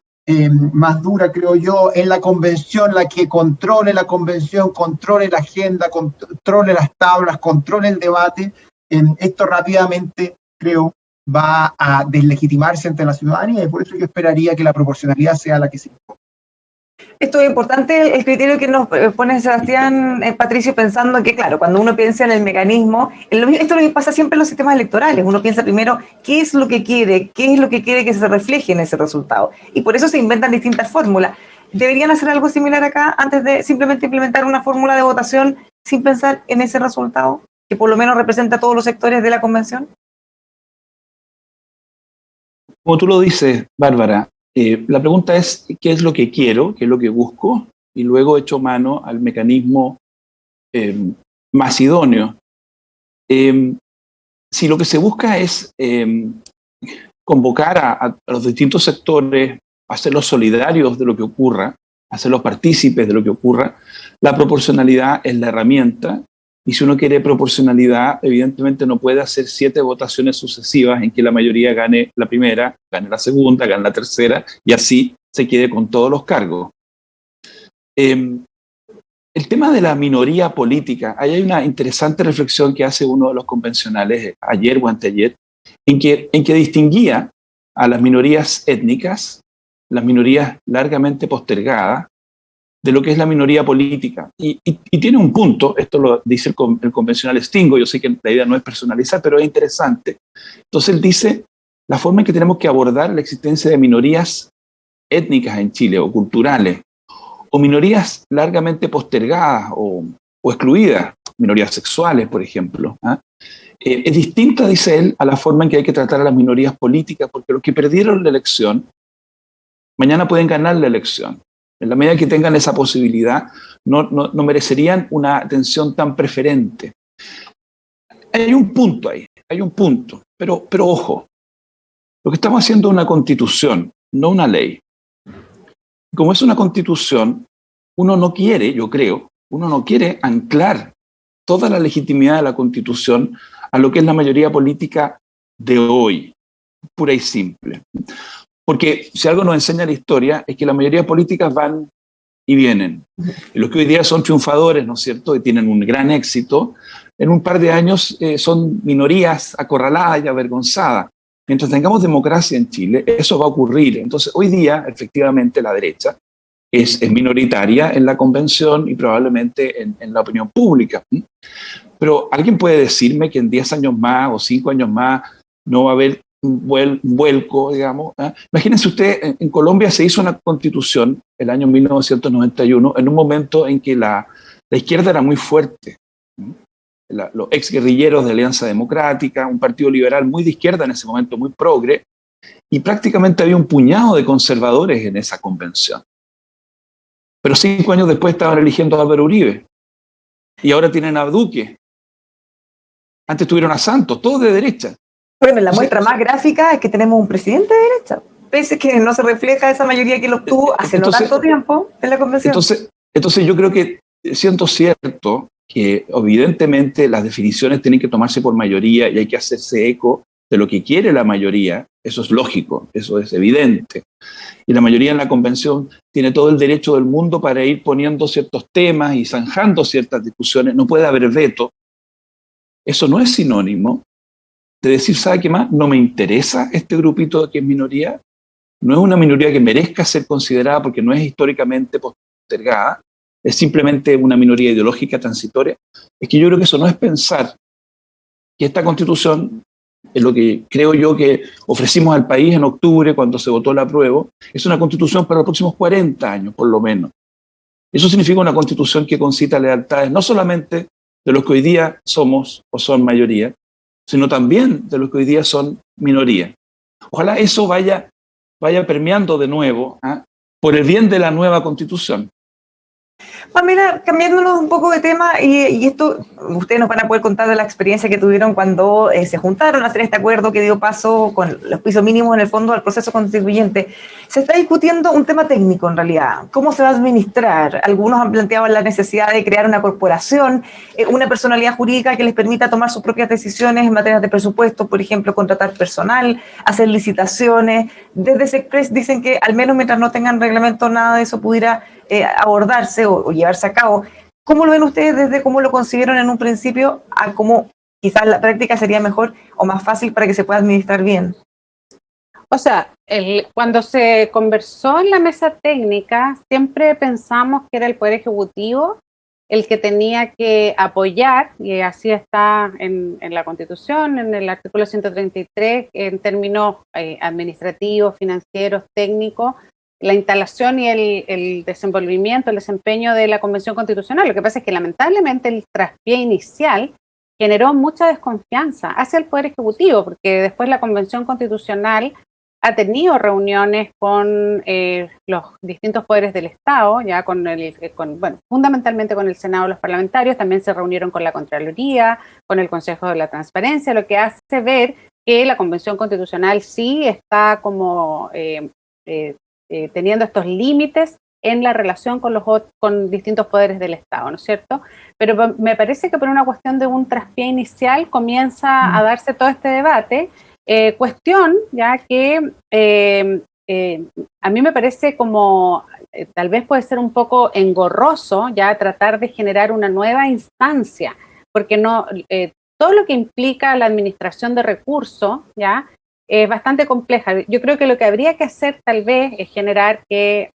más dura, creo yo, en la convención, la que controle la convención, controle la agenda, controle las tablas, controle el debate, esto rápidamente, creo, va a deslegitimarse ante la ciudadanía, y por eso yo esperaría que la proporcionalidad sea la que se impone. Esto es importante, el criterio que nos pone Sebastián, Patricio, pensando que, claro, cuando uno piensa en el mecanismo, esto es lo que pasa siempre en los sistemas electorales, uno piensa primero qué es lo que quiere que se refleje en ese resultado, y por eso se inventan distintas fórmulas. ¿Deberían hacer algo similar acá antes de simplemente implementar una fórmula de votación sin pensar en ese resultado? que por lo menos representa a todos los sectores de la convención? Como tú lo dices, Bárbara, la pregunta es qué es lo que quiero, qué es lo que busco, y luego echo mano al mecanismo más idóneo. Si lo que se busca es convocar a los distintos sectores, hacerlos solidarios de lo que ocurra, hacerlos partícipes de lo que ocurra, la proporcionalidad es la herramienta, y si uno quiere proporcionalidad, evidentemente no puede hacer 7 votaciones sucesivas en que la mayoría gane la primera, gane la segunda, gane la tercera, y así se quede con todos los cargos. El tema de la minoría política, ahí hay una interesante reflexión que hace uno de los convencionales ayer o anteayer, en que distinguía a las minorías étnicas, las minorías largamente postergadas, de lo que es la minoría política. Y tiene un punto, esto lo dice el convencional Stingo, yo sé que la idea no es personalizar, pero es interesante. Entonces él dice la forma en que tenemos que abordar la existencia de minorías étnicas en Chile o culturales, o minorías largamente postergadas o excluidas, minorías sexuales, por ejemplo. Es distinta, dice él, a la forma en que hay que tratar a las minorías políticas, porque los que perdieron la elección, mañana pueden ganar la elección. En la medida que tengan esa posibilidad, no merecerían una atención tan preferente. Hay un punto ahí, pero ojo, lo que estamos haciendo es una constitución, no una ley. Como es una constitución, uno no quiere anclar toda la legitimidad de la constitución a lo que es la mayoría política de hoy, pura y simple. Porque si algo nos enseña la historia es que la mayoría de políticas van y vienen. Y los que hoy día son triunfadores, ¿no es cierto?, y tienen un gran éxito, en un par de años son minorías acorraladas y avergonzadas. Mientras tengamos democracia en Chile, eso va a ocurrir. Entonces, hoy día, efectivamente, la derecha es minoritaria en la convención y probablemente en la opinión pública. Pero alguien puede decirme que en 10 años más o 5 años más no va a haber un vuelco, digamos. Imagínense usted, en Colombia se hizo una constitución el año 1991 en un momento en que la izquierda era muy fuerte. Los exguerrilleros de Alianza Democrática, un partido liberal muy de izquierda en ese momento, muy progre, y prácticamente había un puñado de conservadores en esa convención. Pero 5 años después estaban eligiendo a Álvaro Uribe, y ahora tienen a Duque. Antes tuvieron a Santos, todos de derecha. Bueno, la muestra más gráfica es que tenemos un presidente de derecha, pese a que no se refleja esa mayoría que lo obtuvo hace no tanto tiempo en la convención. Entonces yo creo que, siendo cierto que evidentemente las definiciones tienen que tomarse por mayoría y hay que hacerse eco de lo que quiere la mayoría, eso es lógico, eso es evidente. Y la mayoría en la convención tiene todo el derecho del mundo para ir poniendo ciertos temas y zanjando ciertas discusiones, no puede haber veto. Eso no es sinónimo de decir, ¿sabe qué más? No me interesa este grupito que es minoría, no es una minoría que merezca ser considerada porque no es históricamente postergada, es simplemente una minoría ideológica transitoria. Es que yo creo que eso no es pensar que esta constitución, es lo que creo yo que ofrecimos al país en octubre cuando se votó el apruebo, es una constitución para los próximos 40 años, por lo menos. Eso significa una constitución que concita lealtades no solamente de los que hoy día somos o son mayoría, sino también de los que hoy día son minoría. Ojalá eso vaya permeando de nuevo por el bien de la nueva constitución. Pamela, cambiándonos un poco de tema, y esto ustedes nos van a poder contar de la experiencia que tuvieron cuando se juntaron a hacer este acuerdo que dio paso con los pisos mínimos en el fondo al proceso constituyente. Se está discutiendo un tema técnico en realidad, cómo se va a administrar. Algunos han planteado la necesidad de crear una corporación, una personalidad jurídica que les permita tomar sus propias decisiones en materia de presupuesto, por ejemplo, contratar personal, hacer licitaciones. Desde SECPRES dicen que al menos mientras no tengan reglamento nada de eso pudiera abordarse o llevarse a cabo. ¿Cómo lo ven ustedes desde cómo lo concibieron en un principio a cómo quizás la práctica sería mejor o más fácil para que se pueda administrar bien? O sea, cuando se conversó en la mesa técnica, siempre pensamos que era el Poder Ejecutivo el que tenía que apoyar, y así está en la Constitución, en el artículo 133, en términos administrativos, financieros, técnicos, la instalación y el desenvolvimiento, el desempeño de la Convención Constitucional. Lo que pasa es que lamentablemente el traspié inicial generó mucha desconfianza hacia el Poder Ejecutivo, porque después la Convención Constitucional ha tenido reuniones con los distintos poderes del Estado, ya fundamentalmente con el Senado, los parlamentarios, también se reunieron con la Contraloría, con el Consejo de la Transparencia, lo que hace ver que la Convención Constitucional sí está como teniendo estos límites en la relación con distintos poderes del Estado, ¿no es cierto? Pero me parece que por una cuestión de un traspié inicial comienza a darse todo este debate, cuestión ya que a mí me parece como tal vez puede ser un poco engorroso ya tratar de generar una nueva instancia, porque no todo lo que implica la administración de recursos ya es bastante compleja. Yo creo que lo que habría que hacer tal vez es generar que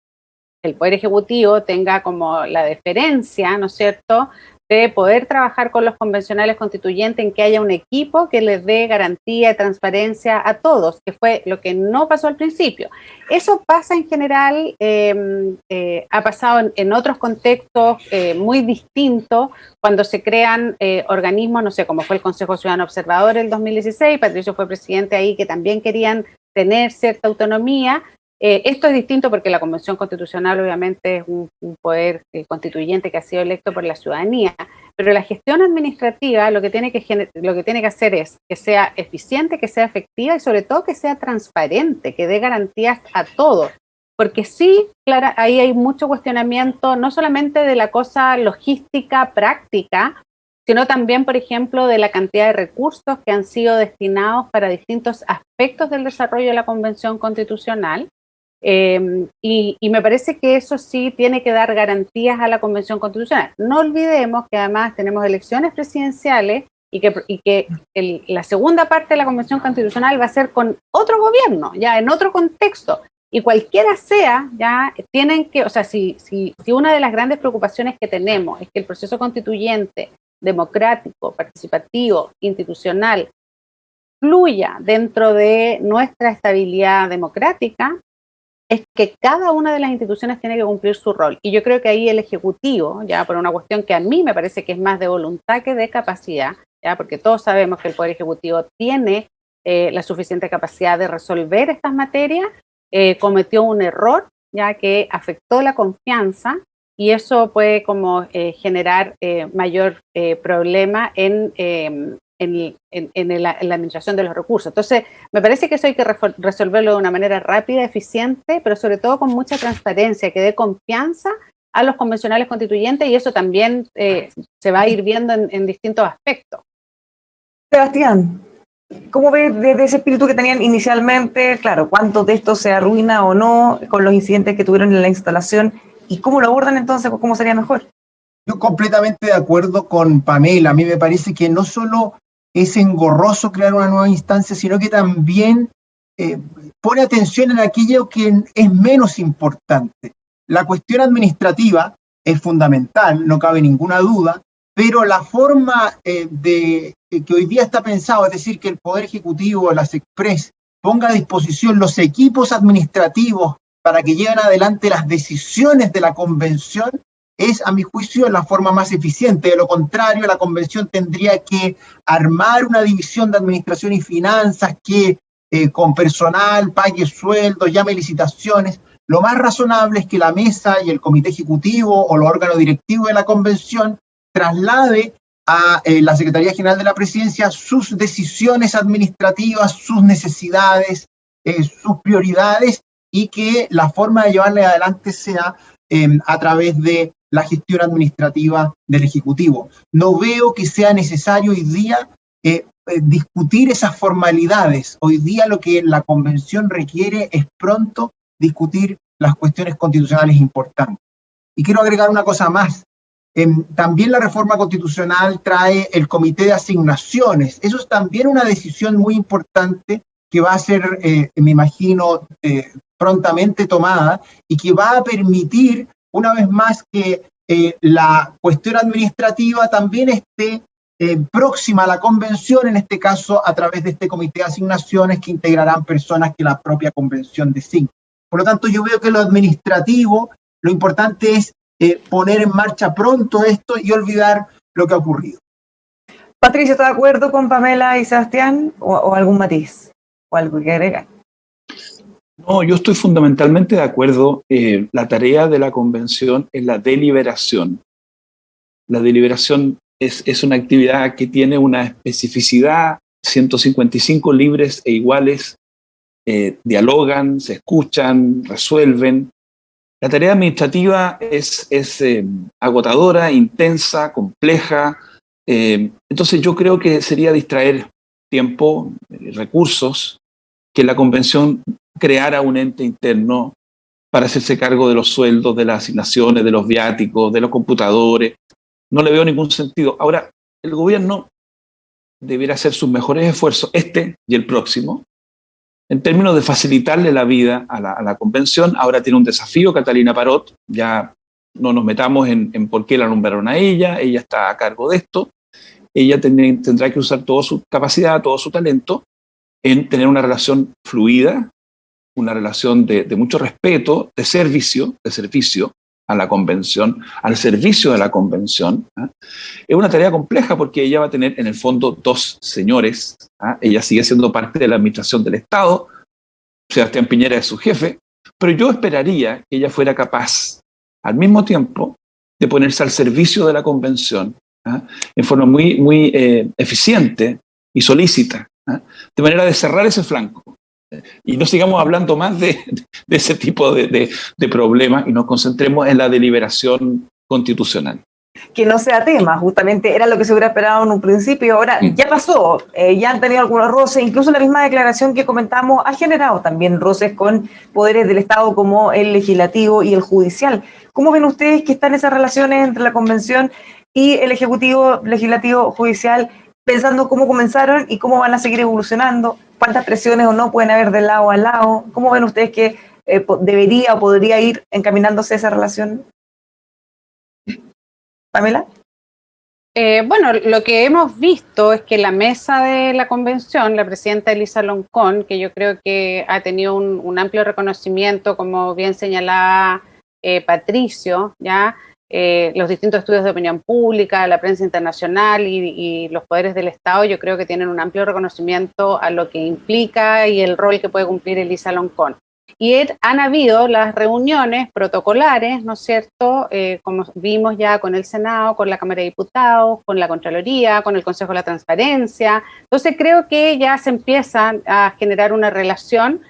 el Poder Ejecutivo tenga como la deferencia, ¿no es cierto?, de poder trabajar con los convencionales constituyentes en que haya un equipo que les dé garantía y transparencia a todos, que fue lo que no pasó al principio. Eso pasa en general, ha pasado en otros contextos muy distintos, cuando se crean organismos, no sé, como fue el Consejo Ciudadano Observador en el 2016, Patricio fue presidente ahí, que también querían tener cierta autonomía. Esto es distinto porque la Convención Constitucional obviamente es un poder constituyente que ha sido electo por la ciudadanía, pero la gestión administrativa lo que tiene que hacer es que sea eficiente, que sea efectiva y sobre todo que sea transparente, que dé garantías a todos. Porque sí, claro, ahí hay mucho cuestionamiento, no solamente de la cosa logística, práctica, sino también, por ejemplo, de la cantidad de recursos que han sido destinados para distintos aspectos del desarrollo de la Convención Constitucional. Y me parece que eso sí tiene que dar garantías a la Convención Constitucional. No olvidemos que además tenemos elecciones presidenciales y que la segunda parte de la Convención Constitucional va a ser con otro gobierno, ya en otro contexto. Y cualquiera sea, ya tienen que, o sea, si una de las grandes preocupaciones que tenemos es que el proceso constituyente, democrático, participativo, institucional, fluya dentro de nuestra estabilidad democrática, es que cada una de las instituciones tiene que cumplir su rol. Y yo creo que ahí el Ejecutivo, ya por una cuestión que a mí me parece que es más de voluntad que de capacidad, ya porque todos sabemos que el Poder Ejecutivo tiene la suficiente capacidad de resolver estas materias, cometió un error ya que afectó la confianza y eso puede como generar mayor problema en la administración de los recursos. Entonces, me parece que eso hay que resolverlo de una manera rápida, eficiente, pero sobre todo con mucha transparencia, que dé confianza a los convencionales constituyentes y eso también se va a ir viendo en distintos aspectos. Sebastián, ¿cómo ves desde ese espíritu que tenían inicialmente? Claro, ¿cuánto de esto se arruina o no con los incidentes que tuvieron en la instalación? ¿Y cómo lo abordan entonces? ¿Cómo sería mejor? Yo completamente de acuerdo con Pamela. A mí me parece que no solo es engorroso crear una nueva instancia, sino que también pone atención en aquello que es menos importante. La cuestión administrativa es fundamental, no cabe ninguna duda, pero la forma que hoy día está pensado, es decir, que el Poder Ejecutivo, la SECPRES, ponga a disposición los equipos administrativos para que lleven adelante las decisiones de la convención, es, a mi juicio, la forma más eficiente. De lo contrario, la convención tendría que armar una división de administración y finanzas que con personal pague sueldos, llame licitaciones. Lo más razonable es que la mesa y el comité ejecutivo o los órganos directivos de la convención traslade a la Secretaría General de la Presidencia sus decisiones administrativas, sus necesidades, sus prioridades, y que la forma de llevarle adelante sea a través de la gestión administrativa del Ejecutivo. No veo que sea necesario hoy día discutir esas formalidades. Hoy día lo que la Convención requiere es pronto discutir las cuestiones constitucionales importantes. Y quiero agregar una cosa más. También la reforma constitucional trae el comité de asignaciones. Eso es también una decisión muy importante que va a ser, me imagino, prontamente tomada y que va a permitir, una vez más, que la cuestión administrativa también esté próxima a la convención, en este caso a través de este comité de asignaciones que integrarán personas que la propia convención designe. Por lo tanto, yo veo que lo administrativo, lo importante es poner en marcha pronto esto y olvidar lo que ha ocurrido. Patricio, ¿está de acuerdo con Pamela y Sebastián o algún matiz o algo que agregar? No, yo estoy fundamentalmente de acuerdo. La tarea de la convención es la deliberación. La deliberación es una actividad que tiene una especificidad, 155 libres e iguales, dialogan, se escuchan, resuelven. La tarea administrativa es agotadora, intensa, compleja. Entonces yo creo que sería distraer tiempo, recursos, que la convención creara un ente interno para hacerse cargo de los sueldos, de las asignaciones, de los viáticos, de los computadores. No le veo ningún sentido. Ahora, el gobierno debiera hacer sus mejores esfuerzos, este y el próximo, en términos de facilitarle la vida a la convención. Ahora tiene un desafío Catalina Parot, ya no nos metamos en por qué la nombraron a ella está a cargo de esto. Ella tendrá que usar toda su capacidad, todo su talento en tener una relación fluida, una relación de mucho respeto, de servicio a la convención, al servicio de la convención. Es una tarea compleja porque ella va a tener en el fondo dos señores. Ella sigue siendo parte de la administración del Estado, Sebastián Piñera es su jefe, pero yo esperaría que ella fuera capaz al mismo tiempo de ponerse al servicio de la convención en forma muy eficiente y solícita, de manera de cerrar ese flanco. Y no sigamos hablando más de ese tipo de problemas y nos concentremos en la deliberación constitucional. Que no sea tema, justamente era lo que se hubiera esperado en un principio. Ahora ya pasó, ya han tenido algunos roces, incluso la misma declaración que comentamos ha generado también roces con poderes del Estado como el legislativo y el judicial. ¿Cómo ven ustedes que están esas relaciones entre la convención y el ejecutivo, legislativo, judicial, pensando cómo comenzaron y cómo van a seguir evolucionando? ¿Cuántas presiones o no pueden haber de lado a lado? ¿Cómo ven ustedes que debería o podría ir encaminándose esa relación? ¿Pamela? Bueno, lo que hemos visto es que la mesa de la convención, la presidenta Elisa Loncón, que yo creo que ha tenido un amplio reconocimiento, como bien señalaba Patricio, ya los distintos estudios de opinión pública, la prensa internacional y los poderes del Estado, yo creo que tienen un amplio reconocimiento a lo que implica y el rol que puede cumplir Elisa Loncón. Y han habido las reuniones protocolares, ¿no es cierto?, como vimos ya con el Senado, con la Cámara de Diputados, con la Contraloría, con el Consejo de la Transparencia. Entonces creo que ya se empieza a generar una relación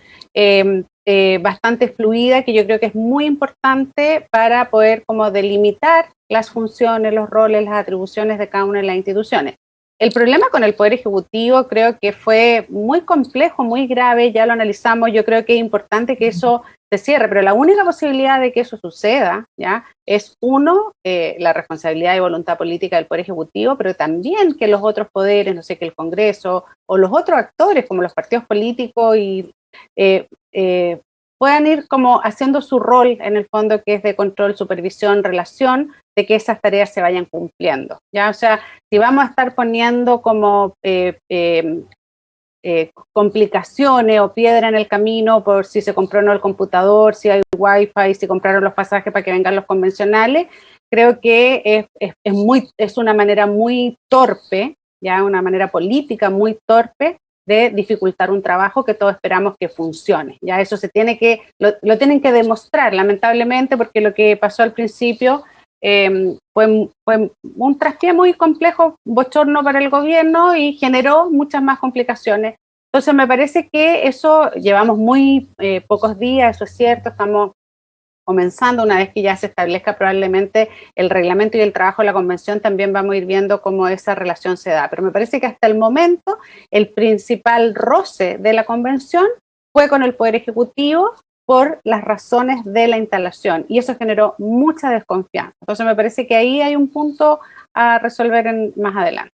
bastante fluida, que yo creo que es muy importante para poder como delimitar las funciones, los roles, las atribuciones de cada una de las instituciones. El problema con el Poder Ejecutivo creo que fue muy complejo, muy grave, ya lo analizamos, yo creo que es importante que eso se cierre, pero la única posibilidad de que eso suceda, ¿ya?, es uno, la responsabilidad y voluntad política del Poder Ejecutivo, pero también que los otros poderes, no sé, que el Congreso o los otros actores como los partidos políticos y puedan ir como haciendo su rol en el fondo, que es de control, supervisión, relación, de que esas tareas se vayan cumpliendo, ¿ya? O sea, si vamos a estar poniendo como complicaciones o piedra en el camino por si se compró o no el computador, si hay wifi, si compraron los pasajes para que vengan los convencionales, creo que es una manera muy torpe, ya una manera política muy torpe de dificultar un trabajo que todos esperamos que funcione. Ya eso se tiene que, lo tienen que demostrar, lamentablemente, porque lo que pasó al principio fue un traspié muy complejo, bochorno para el gobierno y generó muchas más complicaciones. Entonces me parece que eso, llevamos muy pocos días, eso es cierto, estamos comenzando, una vez que ya se establezca probablemente el reglamento y el trabajo de la convención, también vamos a ir viendo cómo esa relación se da. Pero me parece que hasta el momento el principal roce de la convención fue con el Poder Ejecutivo por las razones de la instalación, y eso generó mucha desconfianza. Entonces me parece que ahí hay un punto a resolver más adelante.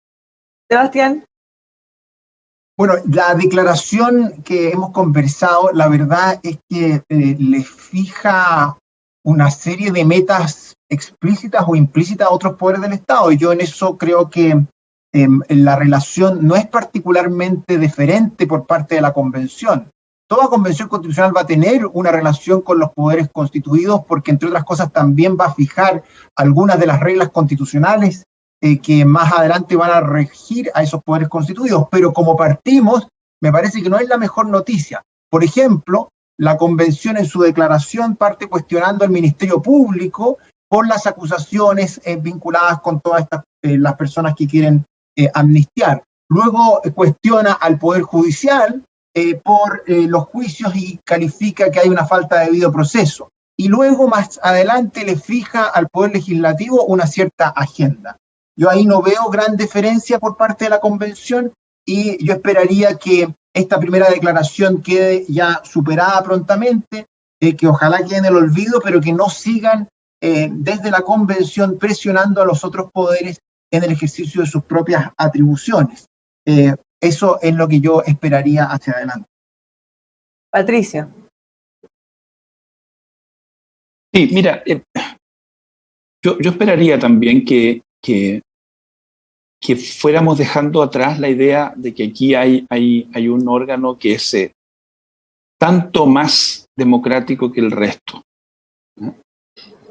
Sebastián. Bueno, la declaración que hemos conversado, la verdad es que le fija una serie de metas explícitas o implícitas a otros poderes del Estado, y yo en eso creo que la relación no es particularmente deferente por parte de la Convención. Toda convención constitucional va a tener una relación con los poderes constituidos porque, entre otras cosas, también va a fijar algunas de las reglas constitucionales que más adelante van a regir a esos poderes constituidos, pero como partimos, me parece que no es la mejor noticia. Por ejemplo, la convención en su declaración parte cuestionando al Ministerio Público por las acusaciones vinculadas con todas estas las personas que quieren amnistiar. Luego cuestiona al Poder Judicial por los juicios y califica que hay una falta de debido proceso. Y luego más adelante le fija al Poder Legislativo una cierta agenda. Yo ahí no veo gran deferencia por parte de la convención y yo esperaría que esta primera declaración quede ya superada prontamente, que ojalá quede en el olvido, pero que no sigan desde la convención presionando a los otros poderes en el ejercicio de sus propias atribuciones. Eso es lo que yo esperaría hacia adelante. Patricio. Sí, mira, yo esperaría también que fuéramos dejando atrás la idea de que aquí hay un órgano que es tanto más democrático que el resto, ¿no?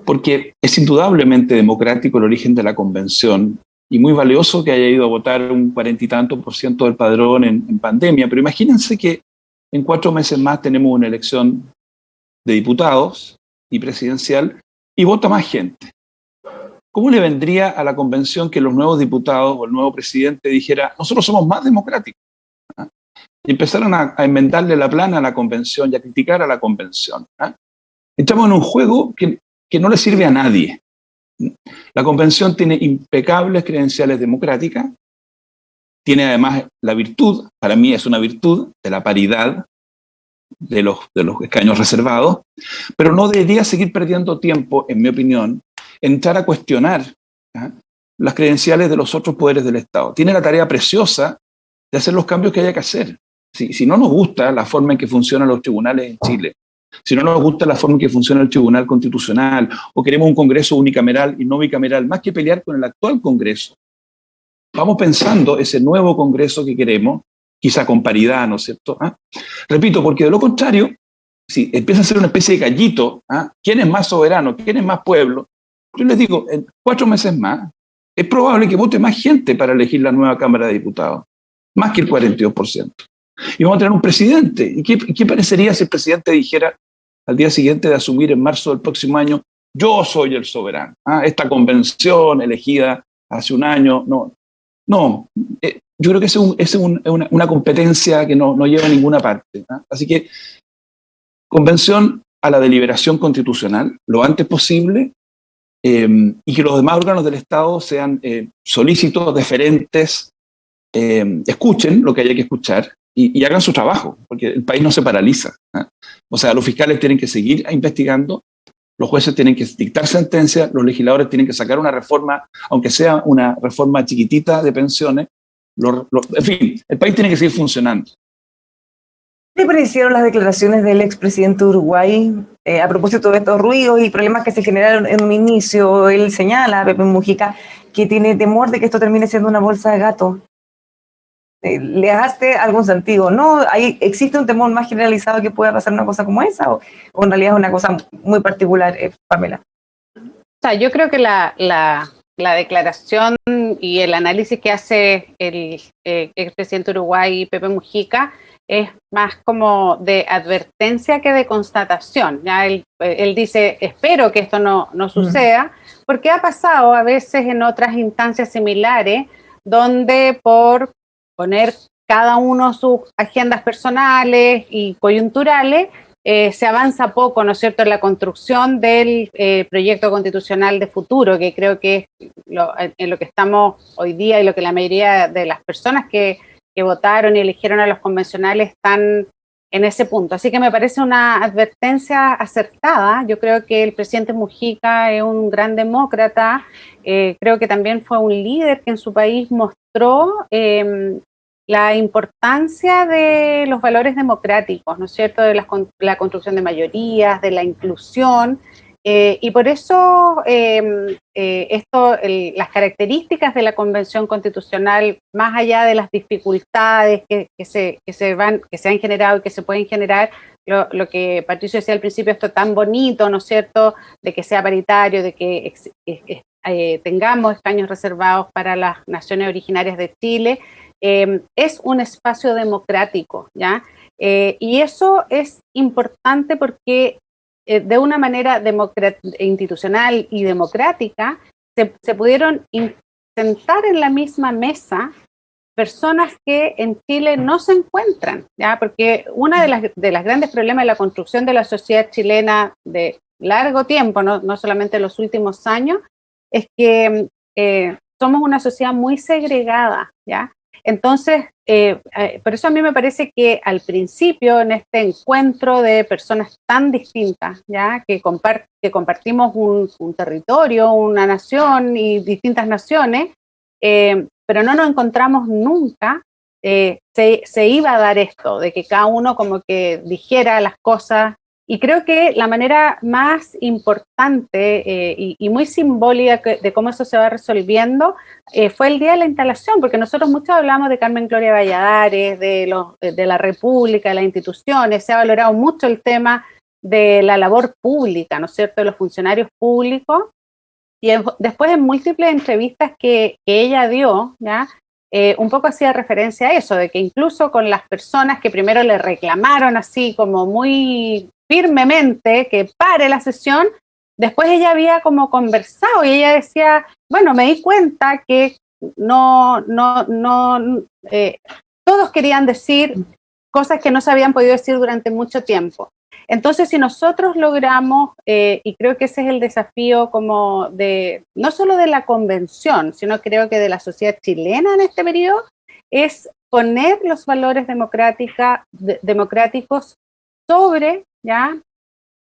Porque es indudablemente democrático el origen de la convención y muy valioso que haya ido a votar un 40 y tanto % del padrón en pandemia, pero imagínense que en 4 meses más tenemos una elección de diputados y presidencial y vota más gente. ¿Cómo le vendría a la convención que los nuevos diputados o el nuevo presidente dijera, nosotros somos más democráticos? ¿Ah? Y empezaron a enmendarle la plana a la convención y a criticar a la convención. ¿Ah? Entramos en un juego que no le sirve a nadie. La convención tiene impecables credenciales democráticas, tiene además la virtud, para mí es una virtud, de la paridad de los escaños reservados, pero no debería seguir perdiendo tiempo, en mi opinión, entrar a cuestionar las credenciales de los otros poderes del Estado. Tiene la tarea preciosa de hacer los cambios que haya que hacer. Si no nos gusta la forma en que funcionan los tribunales en Chile, si no nos gusta la forma en que funciona el Tribunal Constitucional, o queremos un Congreso unicameral y no bicameral, más que pelear con el actual Congreso, vamos pensando ese nuevo Congreso que queremos, quizá con paridad, ¿no es cierto? Repito, porque de lo contrario, si empieza a ser una especie de gallito, ¿quién es más soberano? ¿Quién es más pueblo? Yo les digo, en 4 meses más, es probable que vote más gente para elegir la nueva Cámara de Diputados, más que el 42%. Y vamos a tener un presidente. ¿Y qué parecería si el presidente dijera al día siguiente de asumir en marzo del próximo año, yo soy el soberano? Esta convención elegida hace un año, no. Yo creo que es una competencia que no lleva a ninguna parte. Así que convención a la deliberación constitucional lo antes posible, y que los demás órganos del Estado sean solícitos, deferentes, escuchen lo que haya que escuchar y hagan su trabajo, porque el país no se paraliza. O sea, los fiscales tienen que seguir investigando, los jueces tienen que dictar sentencias, los legisladores tienen que sacar una reforma, aunque sea una reforma chiquitita de pensiones. En fin, el país tiene que seguir funcionando. ¿Qué le parecieron las declaraciones del expresidente de Uruguay a propósito de estos ruidos y problemas que se generaron en un inicio? Él señala, Pepe Mujica, que tiene temor de que esto termine siendo una bolsa de gato. ¿Le hace algún sentido? ¿No? ¿Existe un temor más generalizado que pueda pasar una cosa como esa? ¿O en realidad es una cosa muy particular, Pamela? O sea, yo creo que la declaración y el análisis que hace el expresidente de Uruguay, Pepe Mujica, es más como de advertencia que de constatación. Ya él dice, espero que esto no suceda, porque ha pasado a veces en otras instancias similares, donde por poner cada uno sus agendas personales y coyunturales, se avanza poco, ¿no es cierto?, en la construcción del proyecto constitucional de futuro, que creo que es en lo que estamos hoy día y lo que la mayoría de las personas que votaron y eligieron a los convencionales están en ese punto. Así que me parece una advertencia acertada. Yo creo que el presidente Mujica es un gran demócrata, creo que también fue un líder que en su país mostró la importancia de los valores democráticos, ¿no es cierto?, de la construcción de mayorías, de la inclusión, y por eso las características de la Convención Constitucional, más allá de las dificultades que se han generado y que se pueden generar, lo que Patricio decía al principio, esto tan bonito, ¿no es cierto?, de que sea paritario, de que tengamos escaños reservados para las naciones originarias de Chile, es un espacio democrático, ¿ya? Y eso es importante porque de una manera institucional y democrática se pudieron sentar en la misma mesa personas que en Chile no se encuentran, ¿ya? Porque uno de las grandes problemas de la construcción de la sociedad chilena de largo tiempo, no solamente en los últimos años, es que somos una sociedad muy segregada, ¿ya? Entonces, por eso a mí me parece que al principio, en este encuentro de personas tan distintas, ¿ya? Que compartimos un territorio, una nación y distintas naciones, pero no nos encontramos nunca, se iba a dar esto, de que cada uno como que dijera las cosas. Y creo que la manera más importante y muy simbólica de cómo eso se va resolviendo fue el día de la instalación, porque nosotros mucho hablamos de Carmen Gloria Valladares, de la República, de las instituciones, se ha valorado mucho el tema de la labor pública, ¿no es cierto?, de los funcionarios públicos, y después en múltiples entrevistas que ella dio, ¿ya? Un poco hacía referencia a eso, de que incluso con las personas que primero le reclamaron así como muy firmemente que pare la sesión, después ella había como conversado y ella decía, bueno, me di cuenta que todos querían decir cosas que no se habían podido decir durante mucho tiempo. Entonces, si nosotros logramos, y creo que ese es el desafío como no solo de la convención, sino creo que de la sociedad chilena en este periodo, es poner los valores democráticos sobre, ¿ya?,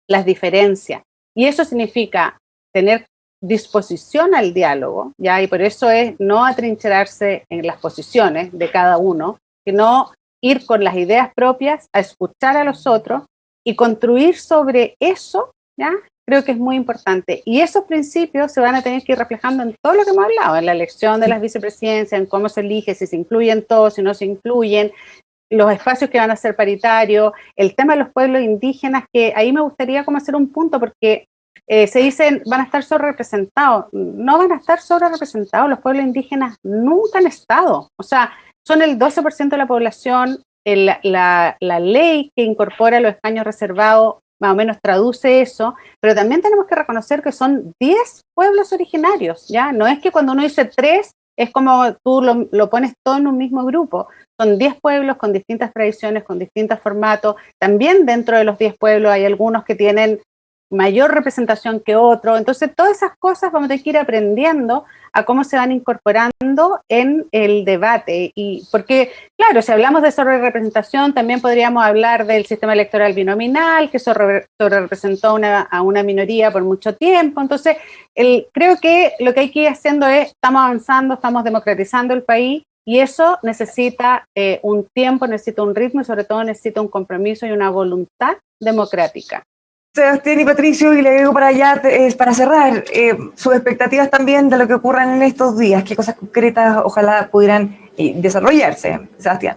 las diferencias. Y eso significa tener disposición al diálogo, ¿ya? Y por eso es no atrincherarse en las posiciones de cada uno, sino ir con las ideas propias a escuchar a los otros y construir sobre eso, ¿ya? Creo que es muy importante. Y esos principios se van a tener que ir reflejando en todo lo que hemos hablado, en la elección de las vicepresidencias, en cómo se elige, si se incluyen todos, si no se incluyen, los espacios que van a ser paritarios, el tema de los pueblos indígenas, que ahí me gustaría como hacer un punto, porque se dicen van a estar sobrerepresentados. No van a estar sobrerepresentados, los pueblos indígenas nunca han estado. O sea, son el 12% de la población, la ley que incorpora los escaños reservados más o menos traduce eso, pero también tenemos que reconocer que son 10 pueblos originarios, ¿ya? No es que cuando uno dice 3, es como tú lo pones todo en un mismo grupo. Son 10 pueblos con distintas tradiciones, con distintos formatos. También dentro de los 10 pueblos hay algunos que tienen mayor representación que otros. Entonces, todas esas cosas vamos a tener que ir aprendiendo a cómo se van incorporando en el debate. Y porque, claro, si hablamos de sobrerepresentación, también podríamos hablar del sistema electoral binominal, que sobrerepresentó a una minoría por mucho tiempo. Entonces, creo que lo que hay que ir haciendo es, estamos avanzando, estamos democratizando el país, y eso necesita un tiempo, necesita un ritmo y sobre todo necesita un compromiso y una voluntad democrática. Sebastián y Patricio, y le digo para allá, para cerrar, sus expectativas también de lo que ocurran en estos días, qué cosas concretas ojalá pudieran desarrollarse, Sebastián.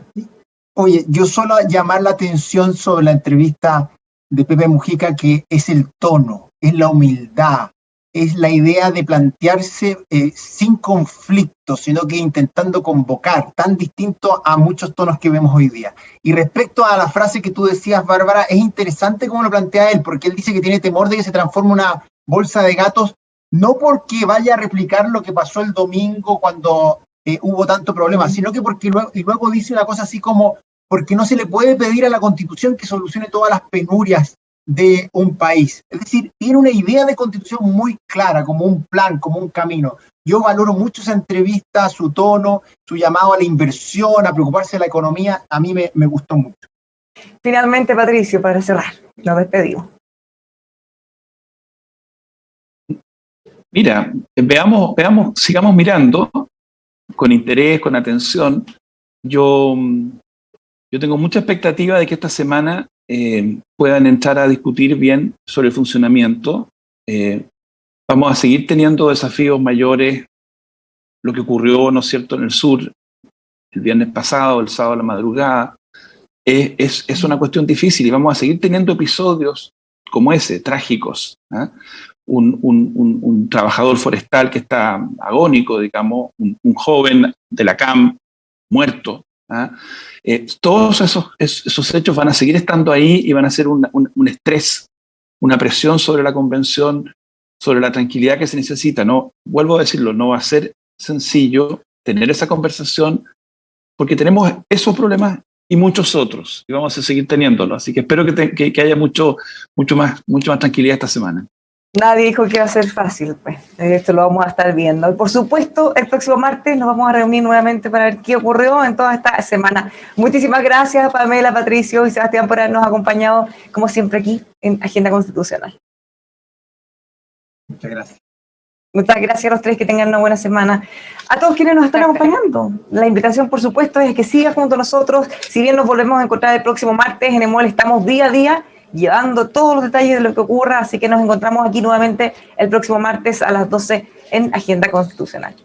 Oye, yo solo llamar la atención sobre la entrevista de Pepe Mujica, que es el tono, es la humildad, es la idea de plantearse sin conflicto, sino que intentando convocar, tan distinto a muchos tonos que vemos hoy día. Y respecto a la frase que tú decías, Bárbara, es interesante cómo lo plantea él, porque él dice que tiene temor de que se transforme una bolsa de gatos, no porque vaya a replicar lo que pasó el domingo cuando hubo tanto problema, sino que porque luego dice una cosa así como, porque no se le puede pedir a la Constitución que solucione todas las penurias de un país. Es decir, tiene una idea de constitución muy clara, como un plan, como un camino. Yo valoro mucho esa entrevista, su tono, su llamado a la inversión, a preocuparse de la economía, a mí me gustó mucho. Finalmente, Patricio, para cerrar, nos despedimos. Mira, veamos, sigamos mirando con interés, con atención. Yo tengo mucha expectativa de que esta semana puedan entrar a discutir bien sobre el funcionamiento. Vamos a seguir teniendo desafíos mayores. Lo que ocurrió, ¿no es cierto?, en el sur el viernes pasado, el sábado a la madrugada, es una cuestión difícil y vamos a seguir teniendo episodios como ese, trágicos, ¿eh? un trabajador forestal que está agónico, digamos, un joven de la CAM muerto. ¿Ah? Todos esos hechos van a seguir estando ahí y van a ser un estrés, una presión sobre la convención, sobre la tranquilidad que se necesita. No, vuelvo a decirlo, no va a ser sencillo tener esa conversación porque tenemos esos problemas y muchos otros y vamos a seguir teniéndolos. Así que espero que haya mucho más tranquilidad esta semana. Nadie dijo que iba a ser fácil, pues. Esto lo vamos a estar viendo. Y por supuesto, el próximo martes nos vamos a reunir nuevamente para ver qué ocurrió en toda esta semana. Muchísimas gracias, Pamela, Patricio y Sebastián, por habernos acompañado, como siempre, aquí en Agenda Constitucional. Muchas gracias. Muchas gracias a los tres, que tengan una buena semana. A todos quienes nos están acompañando, la invitación, por supuesto, es que sigan junto a nosotros. Si bien nos volvemos a encontrar el próximo martes, en EMOL estamos día a día llevando todos los detalles de lo que ocurra, así que nos encontramos aquí nuevamente el próximo martes a las 12 en Agenda Constitucional.